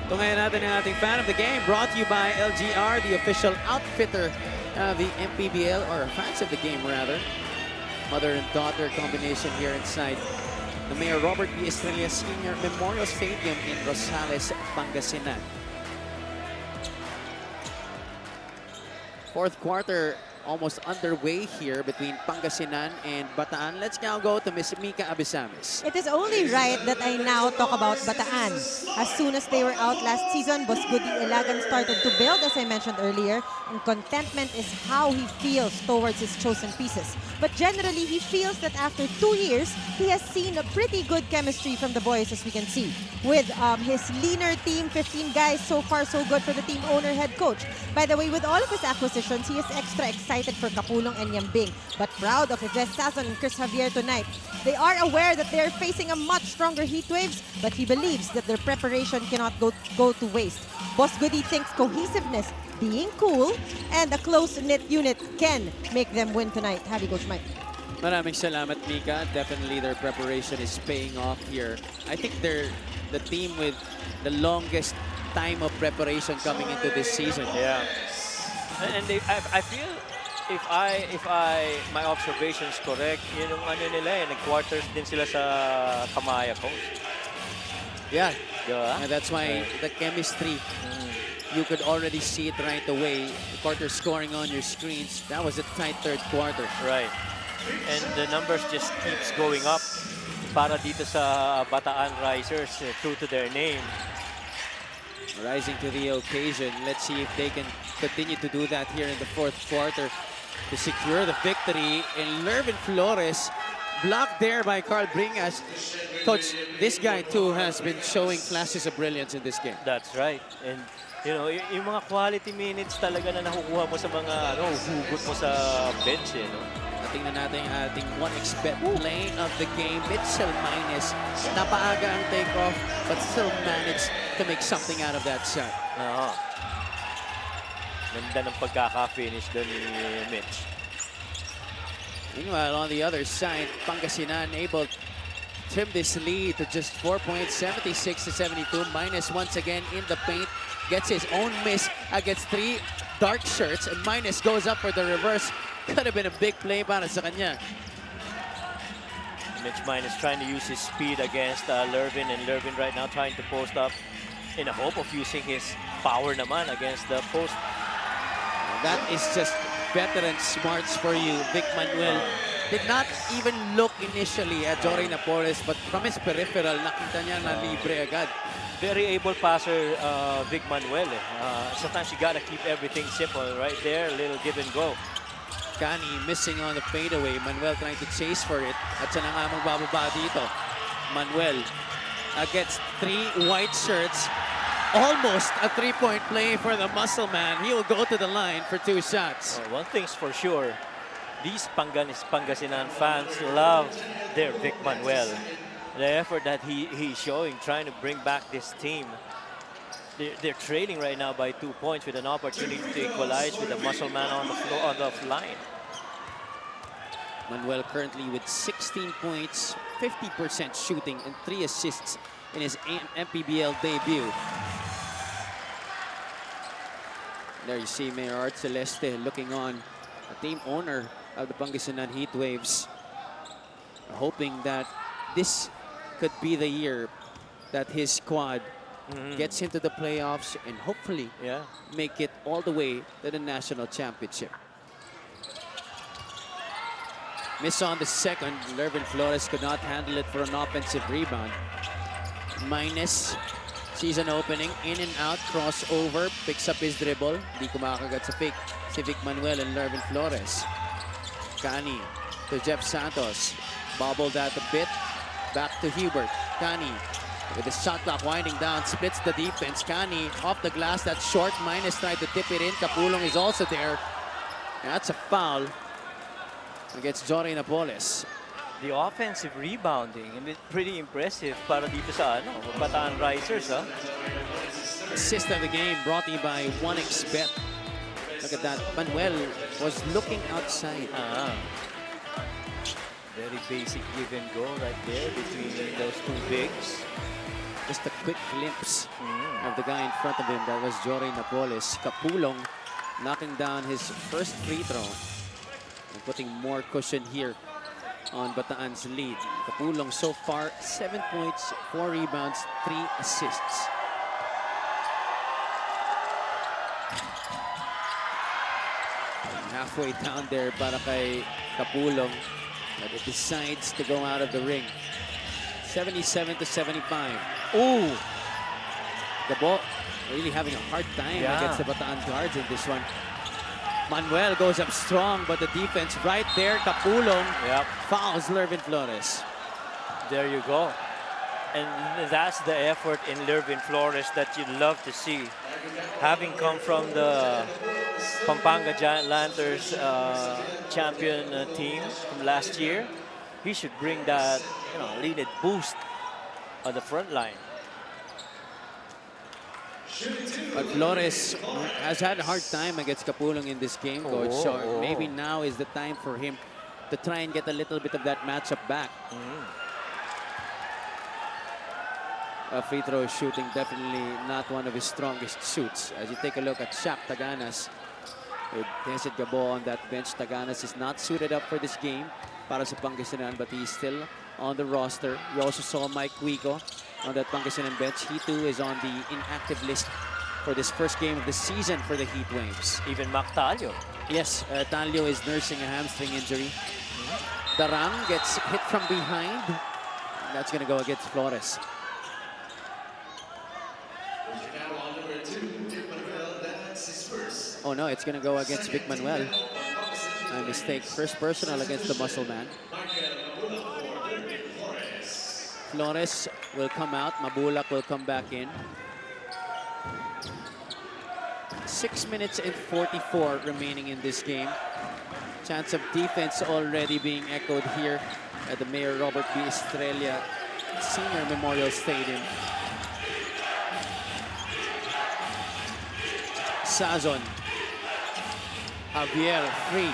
Ito ngayon natin ang ating fan of the game brought to you by LGR, the official outfitter of the MPBL, or fans of the game rather. Mother and daughter combination here inside the Mayor Robert B. Estrella Sr. Memorial Stadium in Rosales, Pangasinan. Fourth quarter almost underway here between Pangasinan and Bataan. Let's now go to Miss Mika Abisamis. It is only right that I now talk about Bataan. As soon as they were out last season, Boss Goody Ilagan started to build, as I mentioned earlier, and contentment is how he feels towards his chosen pieces. But generally, he feels that after 2 years, he has seen a pretty good chemistry from the boys, as we can see. With his leaner team, 15 guys, so far so good for the team owner, head coach. By the way, with all of his acquisitions, he is extra excited for Kapulong and Yambing, but proud of Yves Sazon and Chris Javier tonight. They are aware that they are facing a much stronger Heatwaves, but he believes that their preparation cannot go to waste. Boss Goody thinks cohesiveness, being cool, and a close-knit unit can make them win tonight. Happy Coach Mike. Maraming salamat, Mika. Definitely their preparation is paying off here. I think they're the team with the longest time of preparation coming into this season. Yeah. And I feel if my observation is correct, yun yung ano nila nag-quarters din sila sa Kamaya Coast. Yeah. Diba? And that's why the chemistry, you could already see it right away. The quarter scoring on your screens. That was a tight third quarter. Right. And the numbers just keeps going up para dito sa Bataan Risers, true to their name. Rising to the occasion. Let's see if they can continue to do that here in the fourth quarter to secure the victory. And Lervin Flores blocked there by Carl Bringas. Coach, this guy too has been showing flashes of brilliance in this game. That's right. And you know, yung mga quality minutes talaga na nakukuha mo sa mga hugot mo sa bench, no? Tingnan natin ang ating 1xBet play of the game. Mitchell minus. Napaaga ang takeoff, but still managed to make something out of that shot. Ganda ng pagkaka-finish doon ni Mitch. Meanwhile, on the other side, Pangasinan able to trim this lead to just 4 points, 76-72. Minus once again in the paint. Gets his own miss against 3 dark shirts, and Minus goes up for the reverse. Could have been a big play para sa kanya. Mitch Minus trying to use his speed against Lervin, and Lervin right now trying to post up in a hope of using his power naman against the post. That is just veteran smarts for you. Vic Manuel did not even look initially at Jory Napoles, but from his peripheral, nakita niya na libre agad. Very able passer, Vic Manuel. Sometimes you gotta keep everything simple right there, a little give and go. Kani missing on the fadeaway. Manuel trying to chase for it. At siya na nga magbababa dito. Manuel against 3 white shirts. Almost a 3-point play for the muscle man. He will go to the line for 2 shots. One thing's for sure. These Pangasinan fans love their Vic Manuel. The effort that he's showing, trying to bring back this team. They're trailing right now by 2 points with an opportunity to equalize with the muscle man on the floor, on the line. Manuel currently with 16 points, 50% shooting, and 3 assists in his MPBL debut. There you see Mayor Art Celeste looking on, a team owner of the Pangasinan Heatwaves, hoping that this could be the year that his squad gets into the playoffs and hopefully make it all the way to the national championship. Miss on the second. Lervin Flores could not handle it for an offensive rebound. Minus season opening, in and out, crossover, picks up his dribble. Di kumakagat sa pick si Vic Manuel and Lervin Flores. Kani to Jeff Santos. Bobbled that a bit. Back to Hubert. Kani with the shot clock winding down, splits the defense. Kani off the glass, that's short. Minus tried to tip it in. Kapulong is also there. That's a foul against Jory Napoles. The offensive rebounding, and it's pretty impressive para dito sa Bataan Risers. Assist of the game brought to you by 1xBet. Look at that. Manuel was looking outside. Very basic give and go right there between those 2 bigs. Just a quick glimpse of the guy in front of him. That was Jory Napoles. Kapulong knocking down his first free throw and putting more cushion here on Bataan's lead. Kapulong so far, 7 points, 4 rebounds, 3 assists. Halfway down there para kay Kapulong, but it decides to go out of the ring. 77-75. Ooh! The ball really having a hard time against the Bataan guards in this one. Manuel goes up strong, but the defense right there, Kapulong, fouls Lervin Flores. There you go. And that's the effort in Lervin Flores that you love to see. Having come from the Pampanga Giant Lanterns champion team from last year, he should bring that needed boost on the front line. But Flores has had a hard time against Kapulong in this game, Coach. So maybe now is the time for him to try and get a little bit of that matchup back. Free throw shooting definitely not one of his strongest suits. As you take a look at Shaq Taganas with Tencent Gabo on that bench, Taganas is not suited up for this game para sa Pangasinan, but he's still on the roster. You also saw Mike Cuico on that Pangasinan bench. He too is on the inactive list for this first game of the season for the Heatwaves. Even Mac Talio. Yes, Talio is nursing a hamstring injury. Darang gets hit from behind. That's going to go against Flores. Oh no, it's going to go against Vic Manuel. My mistake. First personal against the muscle man. Flores will come out. Mabulak will come back in. 6 minutes and 44 remaining in this game. Chance of defense already being echoed here at the Mayor Robert B. Estrella Senior Memorial Stadium. Sazon. Javier, free.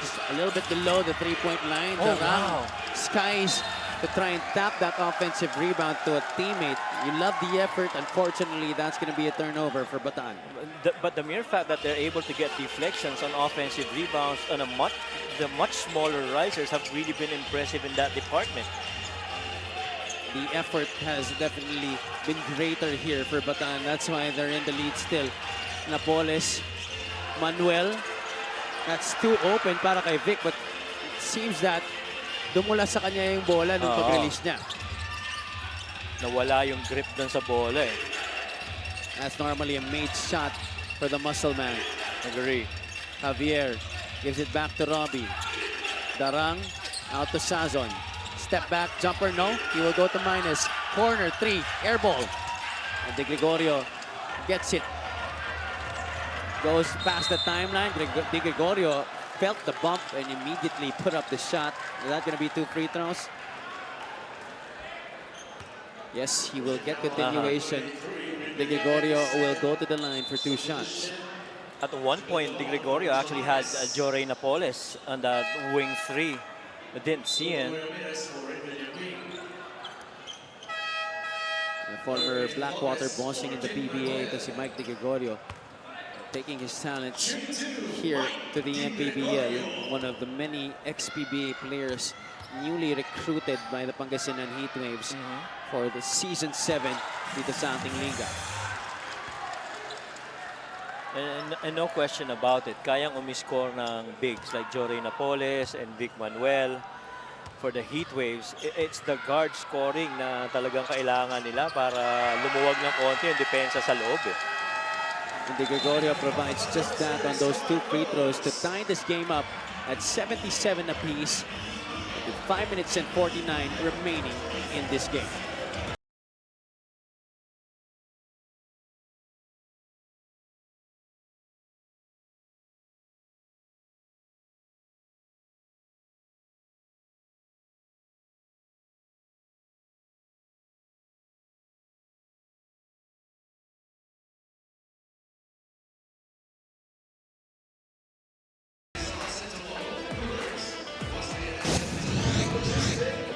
Just a little bit below the three-point line. Darang skies to try and tap that offensive rebound to a teammate. You love the effort. Unfortunately, that's going to be a turnover for Bataan. But the mere fact that they're able to get deflections on offensive rebounds on the much smaller risers have really been impressive in that department. The effort has definitely been greater here for Bataan. That's why they're in the lead still. Napoles, Manuel. That's too open para kay Vic, but it seems that dumula sa kanya yung bola nung pag-release niya. Nawala yung grip dun sa bola eh. That's normally a made shot for the muscle man. Agree. Javier gives it back to Robbie. Darang out to Sazon. Step back, jumper, no. He will go to minus. Corner, 3, air ball. And De Gregorio gets it. Goes past the timeline. De Gregorio felt the bump and immediately put up the shot. Is that going to be 2 free throws? Yes, he will get continuation. De Gregorio will go to the line for 2 shots. At one point, De Gregorio actually had Jorey Napoles on that wing 3. But didn't see him. The former Blackwater bossing in the PBA, ito si Mike De Gregorio, taking his talents here to the MPBL. One of the many ex-PBA players newly recruited by the Pangasinan Heatwaves for the Season 7 dito sa ating liga. And no question about it, kayang umiscore ng bigs like Jorey Napoles and Vic Manuel. For the Heatwaves, it's the guard scoring na talagang kailangan nila para lumuwag ng konti yung depensa sa loob eh. And De Gregorio provides just that on those 2 free throws to tie this game up at 77 apiece with 5 minutes and 49 remaining in this game.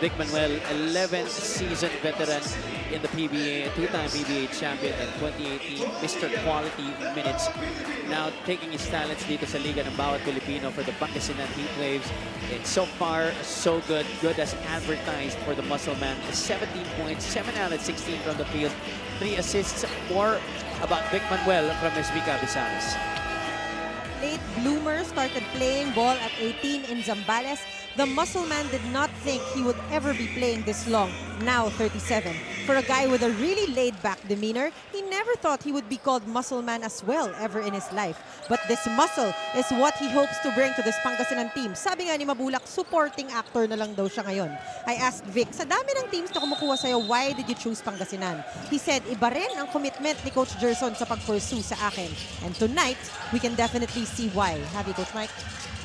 Vic Manuel, 11th season veteran in the PBA, a two-time PBA champion in 2018, Mr. Quality Minutes. Now taking his talents dito sa Liga ng Bawat Pilipino for the Pangasinan Heatwaves. And so far, so good. Good as advertised for the muscle man. 17 points, 7 out of 16 from the field, 3 assists. More about Vic Manuel from Ms. Vika Bisares. Late bloomer started playing ball at 18 in Zambales. The muscle man did not think he would ever be playing this long, now 37. For a guy with a really laid-back demeanor, he never thought he would be called muscle man as well ever in his life. But this muscle is what he hopes to bring to this Pangasinan team. Sabi nga ni Mabulak, supporting actor na lang daw siya ngayon. I asked Vic, sa dami ng teams na kumukuha sa'yo, why did you choose Pangasinan? He said, iba rin ang commitment ni Coach Gerson sa pag-pursue sa akin. And tonight, we can definitely see why. Have you, Coach Mike?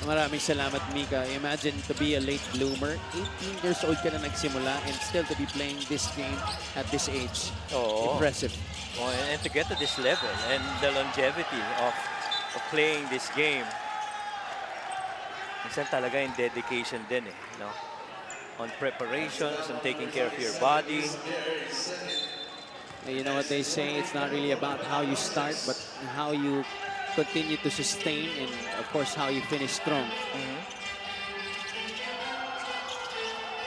Maraming salamat, Mika. Imagine to be a late bloomer. 18 years old ka na nagsimula and still to be playing this game at this age. Oo. Impressive. Oh, and to get to this level and the longevity of playing this game. Minsan talaga yung dedication din eh, no? On preparations, on taking care of your body. You know what they say, it's not really about how you start, but how you continue to sustain and, of course, how you finish strong.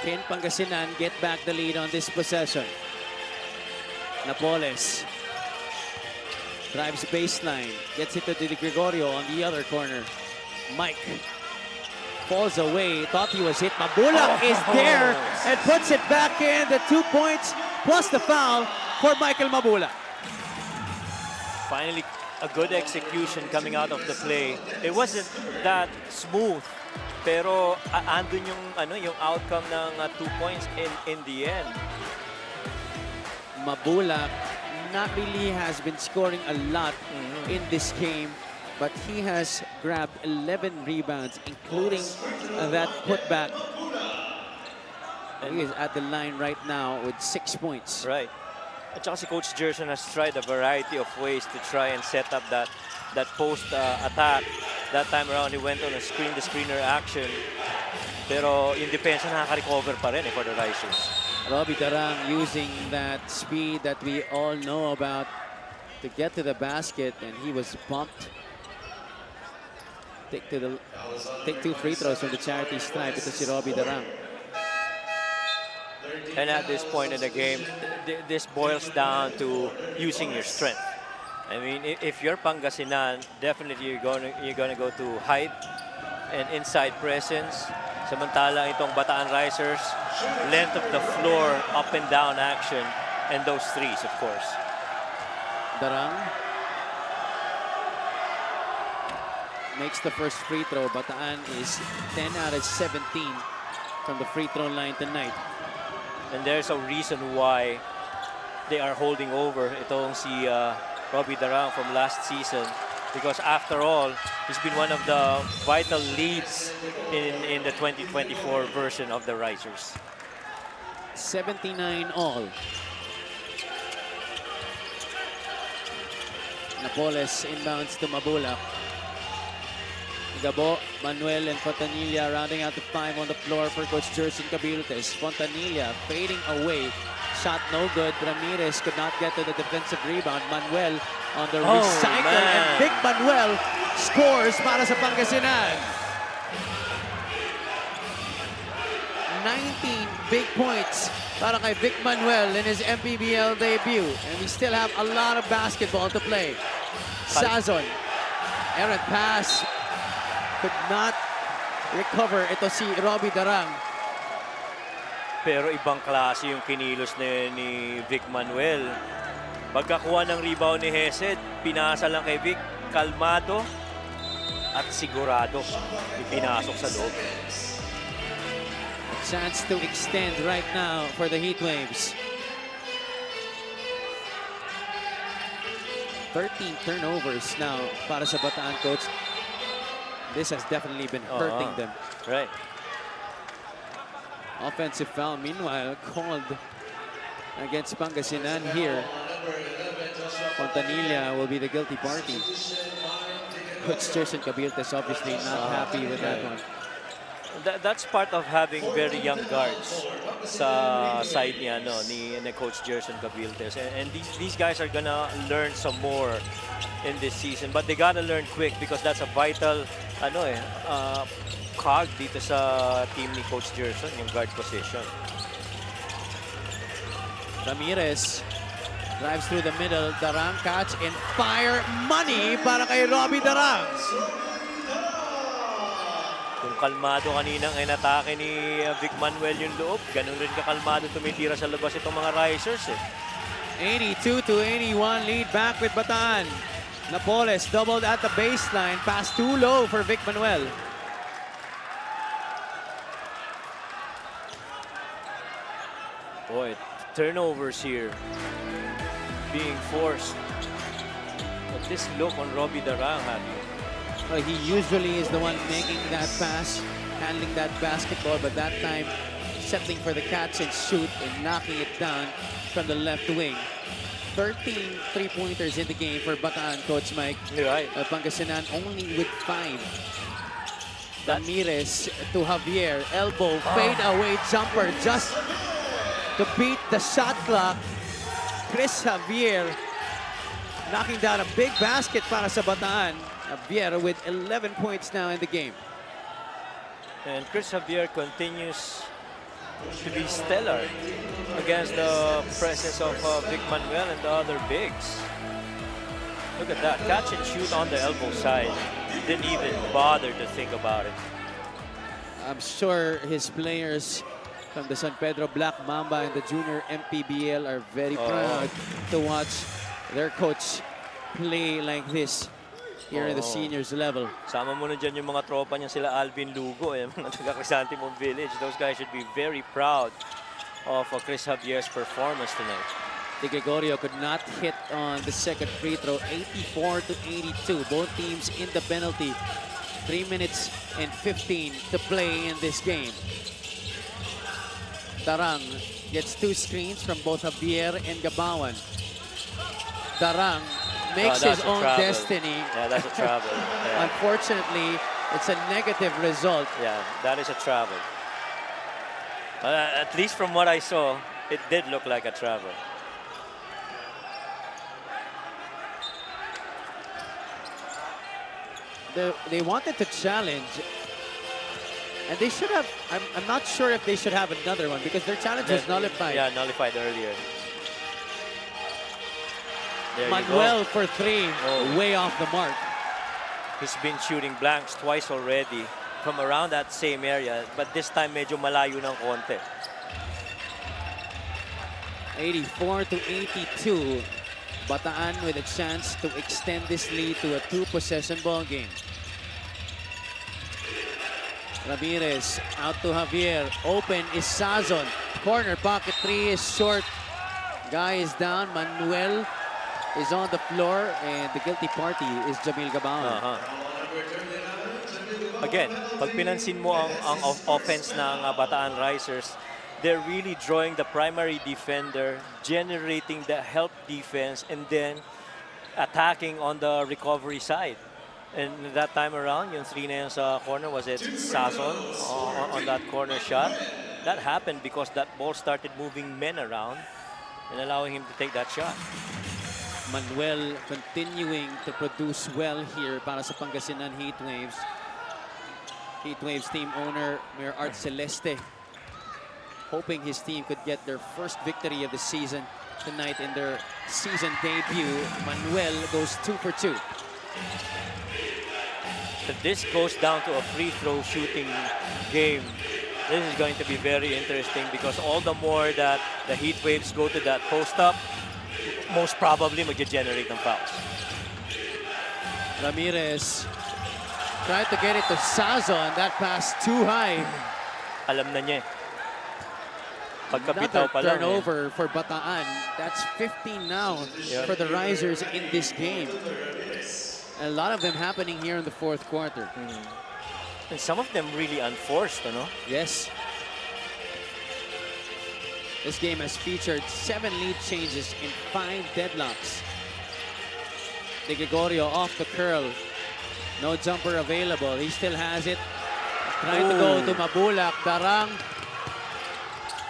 Can Pangasinan get back the lead on this possession? Napoles drives baseline, gets it to Di Gregorio on the other corner. Mike falls away, thought he was hit. Mabulak is there and puts it back in. The 2 points plus the foul for Michael Mabulak. Finally, a good execution coming out of the play. It wasn't that smooth, pero andun yung outcome ng 2 points in the end. Mabulak not really has been scoring a lot in this game, but he has grabbed 11 rebounds, including that putback. He is at the line right now with 6 points. Right. At saka si Coach Gerson has tried a variety of ways to try and set up that post attack. That time around, he went on a screen-the-screener action. Pero yung depensa nakaka-recover pa rin for the Risers. Robbie Darang using that speed that we all know about to get to the basket, and he was bumped. Take 2 free throws from the charity stripe. Ito si Robbie Darang. And at this point in the game, this boils down to using your strength. I mean, if you're Pangasinan, definitely you're gonna go to height and inside presence. Samantala itong Bataan Risers, length of the floor, up and down action, and those threes, of course. Darang makes the first free throw. Bataan is 10 out of 17 from the free throw line tonight. And there's a reason why they are holding over itong si Robbie Darang from last season. Because after all, he's been one of the vital leads in the 2024 version of the Risers. 79 all. Napoles inbounds to Mabulak. Gabo, Manuel, and Fontanilla rounding out the 5 on the floor for Coach Gerson Cabiltes. Fontanilla fading away. Shot no good. Ramirez could not get to the defensive rebound. Manuel on the recycle. And Vic Manuel scores para sa Pangasinan. 19 big points para kay Vic Manuel in his MPBL debut. And we still have a lot of basketball to play. Sazon. Errant pass. Could not recover. Ito si Robbie Darang. Pero ibang klase yung kinilos ni Vic Manuel. Pagkakuha ng rebound ni Hesed, pinasa lang kay Vic, kalmado at sigurado ipinasok sa loob. A chance to extend right now for the Heatwaves. 13 turnovers now para sa Bataan, coach. This has definitely been hurting them. Right. Offensive foul, meanwhile, called against Pangasinan here. Fontanilla will be the guilty party. Coach Gerson Cabiltes obviously not happy with that one. That's part of having very young guards sa side ni Coach Gerson Cabiltes. And these guys are gonna learn some more in this season. But they gotta learn quick because that's a vital cog dito sa team ni Coach Gerson, yung guard position. Ramirez drives through the middle. Darang catch and fire. Money para kay Robbie Darang. Kung kalmado kaninang inatake ni Vic Manuel yung loob, ganun rin kakalmado tumitira sa labas itong mga Risers. 82-81 lead back with Bataan. Napoles doubled at the baseline. Pass too low for Vic Manuel. Boy, turnovers here being forced. But this look on Robbie Darang, He usually is the one making that pass, handling that basketball, but that time settling for the catch and shoot and knocking it down from the left wing. 13 three-pointers in the game for Bataan, Coach Mike. You're right. Pangasinan only with 5. Ramirez to Javier, elbow, fade away jumper just to beat the shot clock. Chris Javier knocking down a big basket para sa Bataan. Javier with 11 points now in the game. And Chris Javier continues to be stellar against the presence of Vic Manuel and the other bigs. Look at that, catch and shoot on the elbow side. Didn't even bother to think about it. I'm sure his players from the San Pedro Black Mamba and the junior MPBL are very proud to watch their coach play like this here in the seniors level. Sama mo na dyan yung mga tropa niya, sila Alvin Lugo, mga taga Crisantimong Village. Those guys should be very proud of Chris Javier's performance tonight. De Gregorio could not hit on the second free throw. 84-82. Both teams in the penalty. 3 minutes and 15 to play in this game. Darang gets 2 screens from both Javier and Gabawan. Darang makes his own destiny. Yeah, that's a travel. Yeah. Unfortunately, it's a negative result. Yeah, that is a travel. At least from what I saw, it did look like a travel. They wanted to challenge, and they should have. I'm not sure if they should have another one because their challenge was nullified. Yeah, nullified earlier. There Manuel for 3, way off the mark. He's been shooting blanks twice already from around that same area, but this time medyo malayo ng konti. 84-82. Bataan with a chance to extend this lead to a 2-possession ball game. Ramirez out to Javier. Open is Sazon. Corner pocket 3 is short. Guy is down. Manuel is on the floor, and the guilty party is Jamil Gabawan. Again, pag pinansin mo ang offense ng Bataan Risers, they're really drawing the primary defender, generating the help defense, and then attacking on the recovery side. And that time around, yung 3 na yun sa corner, was it Sazon on that corner shot? That happened because that ball started moving men around and allowing him to take that shot. Manuel continuing to produce well here para sa Pangasinan Heatwaves. Heatwaves team owner Mayor Art Celeste hoping his team could get their first victory of the season tonight in their season debut. Manuel goes 2 for 2. If this goes down to a free throw shooting game, this is going to be very interesting because all the more that the Heatwaves go to that post-up, most probably mag-generate ng fouls. Ramirez tried to get it to Sazon. That pass too high. Alam na niya. Pagkabitaw pa lang. Turnover for Bataan. That's 15 now for the Risers in this game. A lot of them happening here in the fourth quarter. And some of them really unforced, no? Yes. This game has featured 7 lead changes and 5 deadlocks. De Gregorio off the curl. No jumper available. He still has it. Trying to go to Mabulak. Darang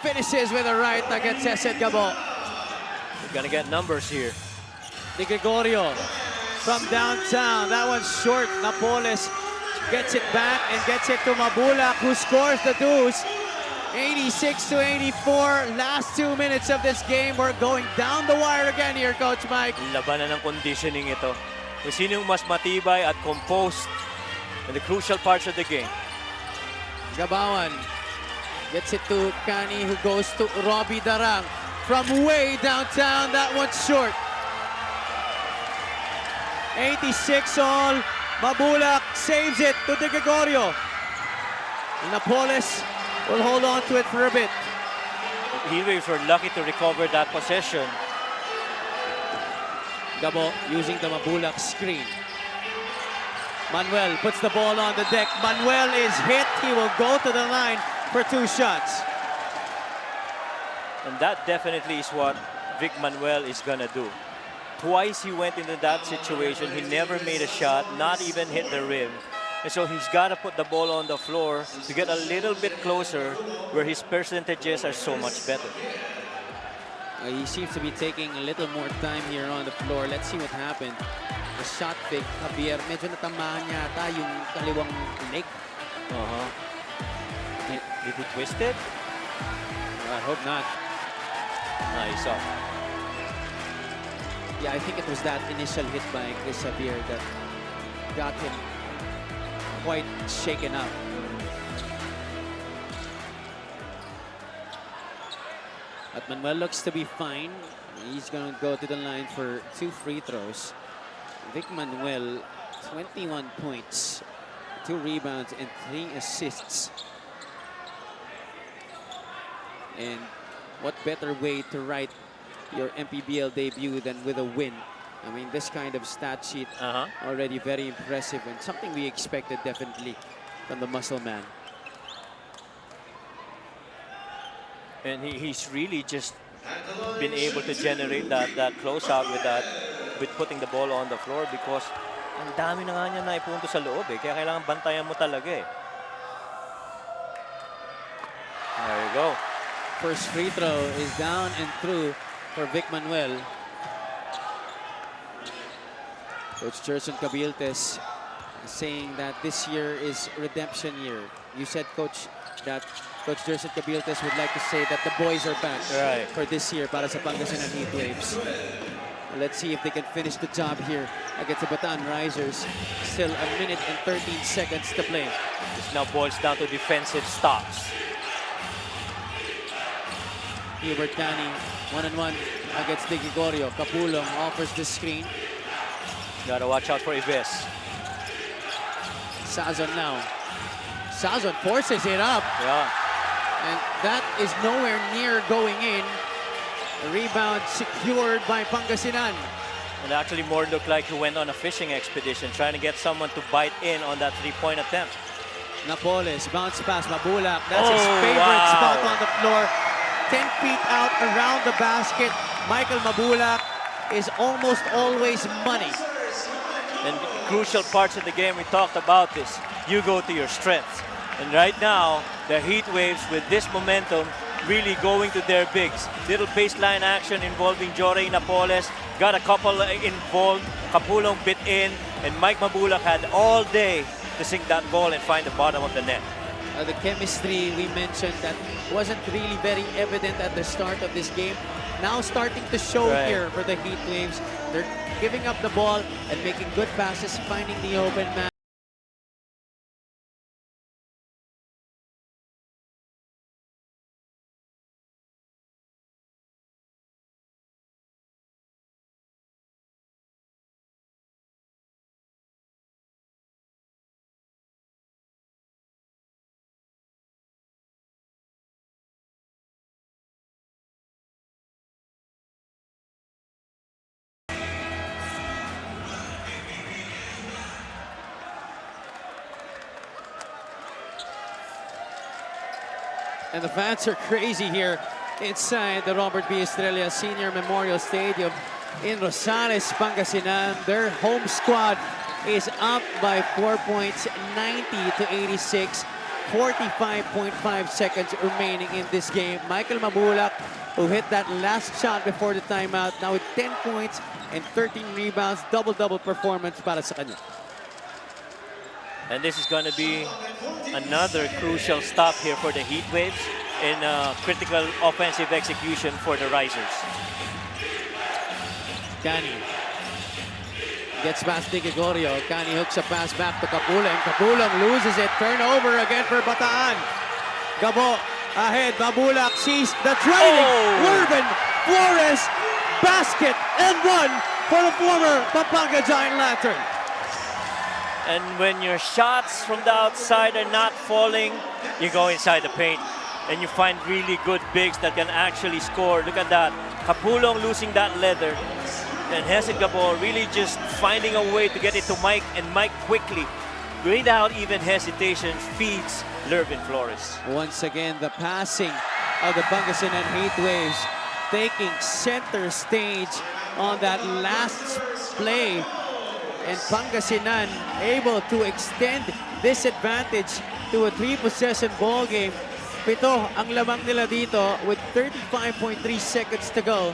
finishes with a right against Cesed Gabo. We're gonna get numbers here. Di Gregorio from downtown. That one's short. Napoles gets it back and gets it to Mabulak, who scores the deuce. 86-84. Last 2 minutes of this game. We're going down the wire again here, Coach Mike. Labanan ng conditioning ito. Kung sino yung mas matibay at composed in the crucial parts of the game. Gabawan gets it to Kani, who goes to Robbie Darang from way downtown. That one's short. 86 all. Mabulak saves it to De Gregorio. Napoles will hold on to it for a bit. Heatwaves were lucky to recover that possession. Gabo using the Mabulak screen. Manuel puts the ball on the deck. Manuel is hit. He will go to the line for 2 shots. And that definitely is what Vic Manuel is gonna do. Twice he went into that situation. He never made a shot, not even hit the rim. And so he's got to put the ball on the floor to get a little bit closer where his percentages are so much better. He seems to be taking a little more time here on the floor. Let's see what happened. The shot fake, Javier, medyo natamaan yata yung kaliwang leg. Did he twist it? I hope not. Nice off. Yeah, I think it was that initial hit by Chris Javier that got him quite shaken up. But Manuel looks to be fine. He's going to go to the line for 2 free throws. Vic Manuel, 21 points, 2 rebounds, and 3 assists. And what better way to write your MPBL debut than with a win? I mean, this kind of stat sheet already very impressive and something we expected definitely from the muscle man. And he's really just been able to generate that closeout with putting the ball on the floor because ang dami na nga niya naipunto sa loob eh. Kaya kailangan bantayan mo talaga eh. There you go. First free throw is down and through for Vic Manuel. Coach Gerson Cabiltes saying that this year is redemption year. You said, Coach, that Coach Gerson Cabiltes would like to say that the boys are back for this year para sa Pangasinan Heatwaves. Let's see if they can finish the job here against the Bataan Risers. Still 1 minute and 13 seconds to play. This now boils down to defensive stops. Hubert Cani, 1-on-1 against De Gregorio. Capulong offers the screen. Gotta watch out for Ives. Sazon now. Sazon forces it up. Yeah. And that is nowhere near going in. A rebound secured by Pangasinan. It actually more looked like he went on a fishing expedition, trying to get someone to bite in on that 3-point attempt. Napoles, bounce pass, Mabulak. That's his favorite spot on the floor. 10 feet out around the basket. Michael Mabulak is almost always money. And crucial parts of the game, we talked about this. You go to your strengths. And right now, the Heatwaves with this momentum really going to their bigs. Little baseline action involving Jorey Napoles. Got a couple involved. Capulong bit in. And Mike Mabulak had all day to sink that ball and find the bottom of the net. The chemistry we mentioned that wasn't really very evident at the start of this game. Now starting to show here for the Heatwaves. They're giving up the ball and making good passes, finding the open man. And the fans are crazy here inside the Robert B. Estrella Senior Memorial Stadium in Rosales, Pangasinan. Their home squad is up by 4 points, 90-86. 45.5 seconds remaining in this game. Michael Mabulak, who hit that last shot before the timeout, now with 10 points and 13 rebounds, double-double performance para sa kanya. And this is going to be another crucial stop here for the Heatwaves in critical offensive execution for the Risers. Cani gets past Di Gregorio. Cani hooks a pass back to Capulong. Capulong loses it. Turnover again for Bataan. Gabo ahead. Mabulak sees the trailing. Urban Flores basket and one for the former Pampanga Giant Lantern. And when your shots from the outside are not falling, you go inside the paint and you find really good bigs that can actually score. Look at that. Capulong losing that leather. And Hesed Gabo really just finding a way to get it to Mike, and Mike quickly, without even hesitation, feeds Lervin Flores. Once again, the passing of the Pangasinan Heatwaves taking center stage on that last play. And Pangasinan able to extend this advantage to a 3-possession ball game. Pito ang lamang nila dito with 35.3 seconds to go.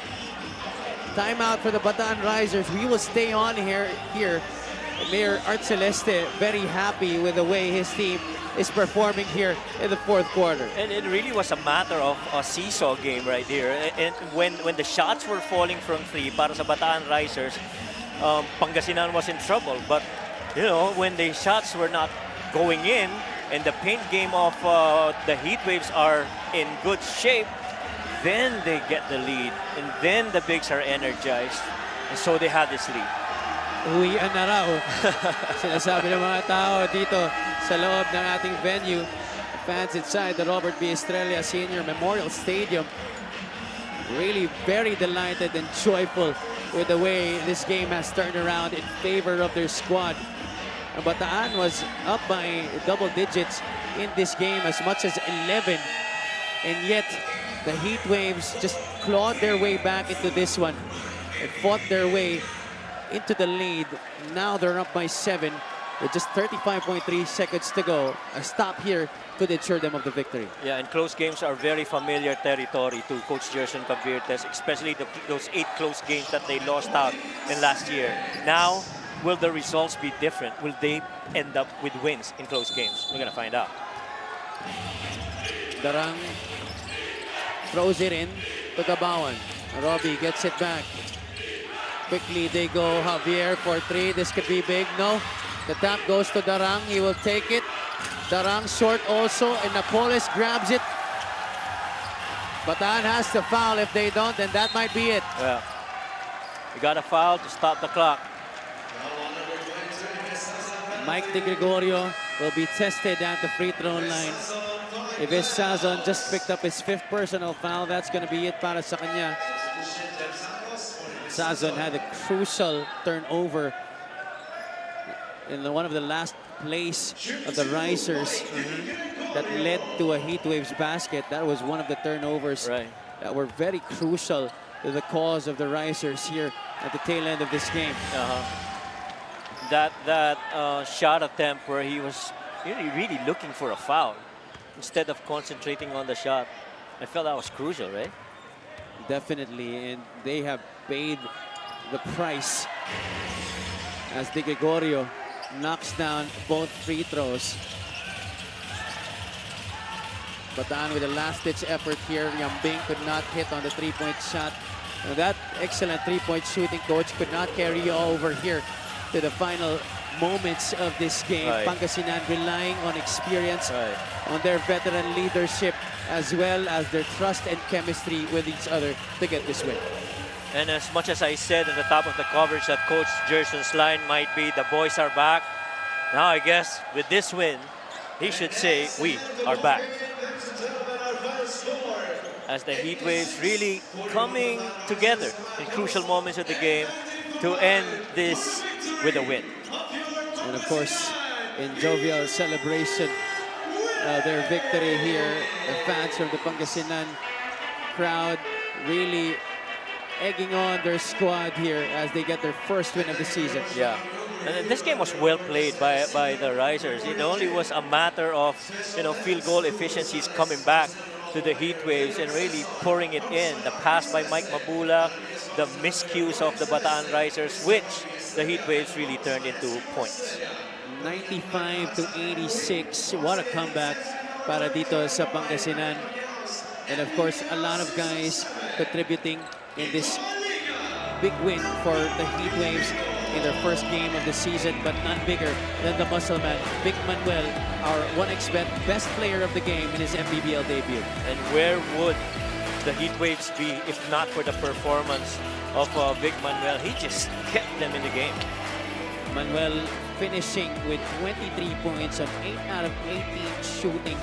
Timeout for the Bataan Risers. We will stay on here. Mayor Art Celeste very happy with the way his team is performing here in the fourth quarter. And it really was a matter of a seesaw game right here. And when the shots were falling from three para sa Bataan Risers, Pangasinan was in trouble. But, you know, when the shots were not going in and the paint game of the Heatwaves are in good shape, then they get the lead, and then the bigs are energized, and so they have this lead. Uwian na raw. Sinasabi ng mga tao dito sa loob ng ating venue. Fans inside the Robert B. Estrella Senior Memorial Stadium really very delighted and joyful with the way this game has turned around in favor of their squad. Bataan was up by double digits in this game, as much as 11, and yet the Heatwaves just clawed their way back into this one and fought their way into the lead. Now they're up by 7 with just 35.3 seconds to go. A stop here could ensure them of the victory. Yeah, and close games are very familiar territory to Coach Gerson Cabirtes, especially those 8 close games that they lost out in last year. Now, will the results be different? Will they end up with wins in close games? We're going to find out. Darang throws it in to Gabawan. Robbie gets it back. Quickly they go. Javier for 3. This could be big. No. The tap goes to Darang. He will take it. Darang short also, and Napoles grabs it. Bataan has to foul. If they don't, then that might be it. Yeah. You got a foul to stop the clock. Mike Di Gregorio will be tested at the free throw line. If his Sazon just picked up his 5th personal foul, that's going to be it para sa kanya. Sazon had a crucial turnover in one of the last plays of the Risers that led to a Heatwaves basket. That was one of the turnovers that were very crucial to the cause of the Risers here at the tail end of this game. That shot attempt where he was really looking for a foul instead of concentrating on the shot, I felt that was crucial, right? Definitely, and they have paid the price as Di Gregorio knocks down both free throws. Bataan with a last-ditch effort here. Yambing could not hit on the 3-point shot. Now that excellent 3-point shooting, coach, could not carry you over here to the final moments of this game. Pangasinan relying on experience, on their veteran leadership, as well as their trust and chemistry with each other to get this win. And as much as I said at the top of the coverage that Coach Gerson's line might be, the boys are back. Now I guess with this win, he should say, we are back. As the Heatwaves really coming together in crucial moments of the game to end this with a win. And of course, in jovial celebration of their victory here, the fans from the Pangasinan crowd really egging on their squad here as they get their first win of the season. Yeah. And this game was well played by the Risers. It only was a matter of, field goal efficiencies coming back to the Heatwaves and really pouring it in. The pass by Mike Mabula, the miscues of the Bataan Risers, which the Heatwaves really turned into points. 95 to 86. What a comeback para dito sa Pangasinan. And of course, a lot of guys contributing in this big win for the Heatwaves in their first game of the season, but none bigger than the muscle man, Vic Manuel, our 1xBet best player of the game in his MPBL debut. And where would the Heatwaves be if not for the performance of Vic Manuel? He just kept them in the game. Manuel finishing with 23 points on 8 out of 18 shooting,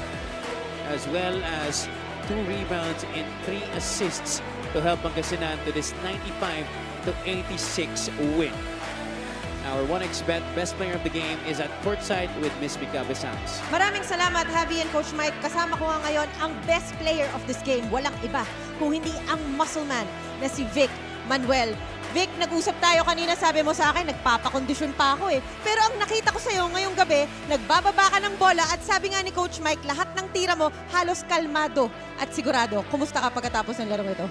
as well as 2 rebounds and 3 assists to help Pangasinan to this 95 to 86 win. Our 1xBet best player of the game is at courtside with Miss Mika Besames. Maraming salamat, Javi and Coach Mike. Kasama ko nga ngayon ang best player of this game. Walang iba kung hindi ang muscle man na si Vic Manuel. Vic, nag-usap tayo kanina, sabi mo sa akin, nagpapakondisyon pa ako eh. Pero ang nakita ko sa'yo ngayong gabi, nagbababa ka ng bola at sabi nga ni Coach Mike, lahat ng tira mo halos kalmado at sigurado. Kumusta ka pagkatapos ng laro ito?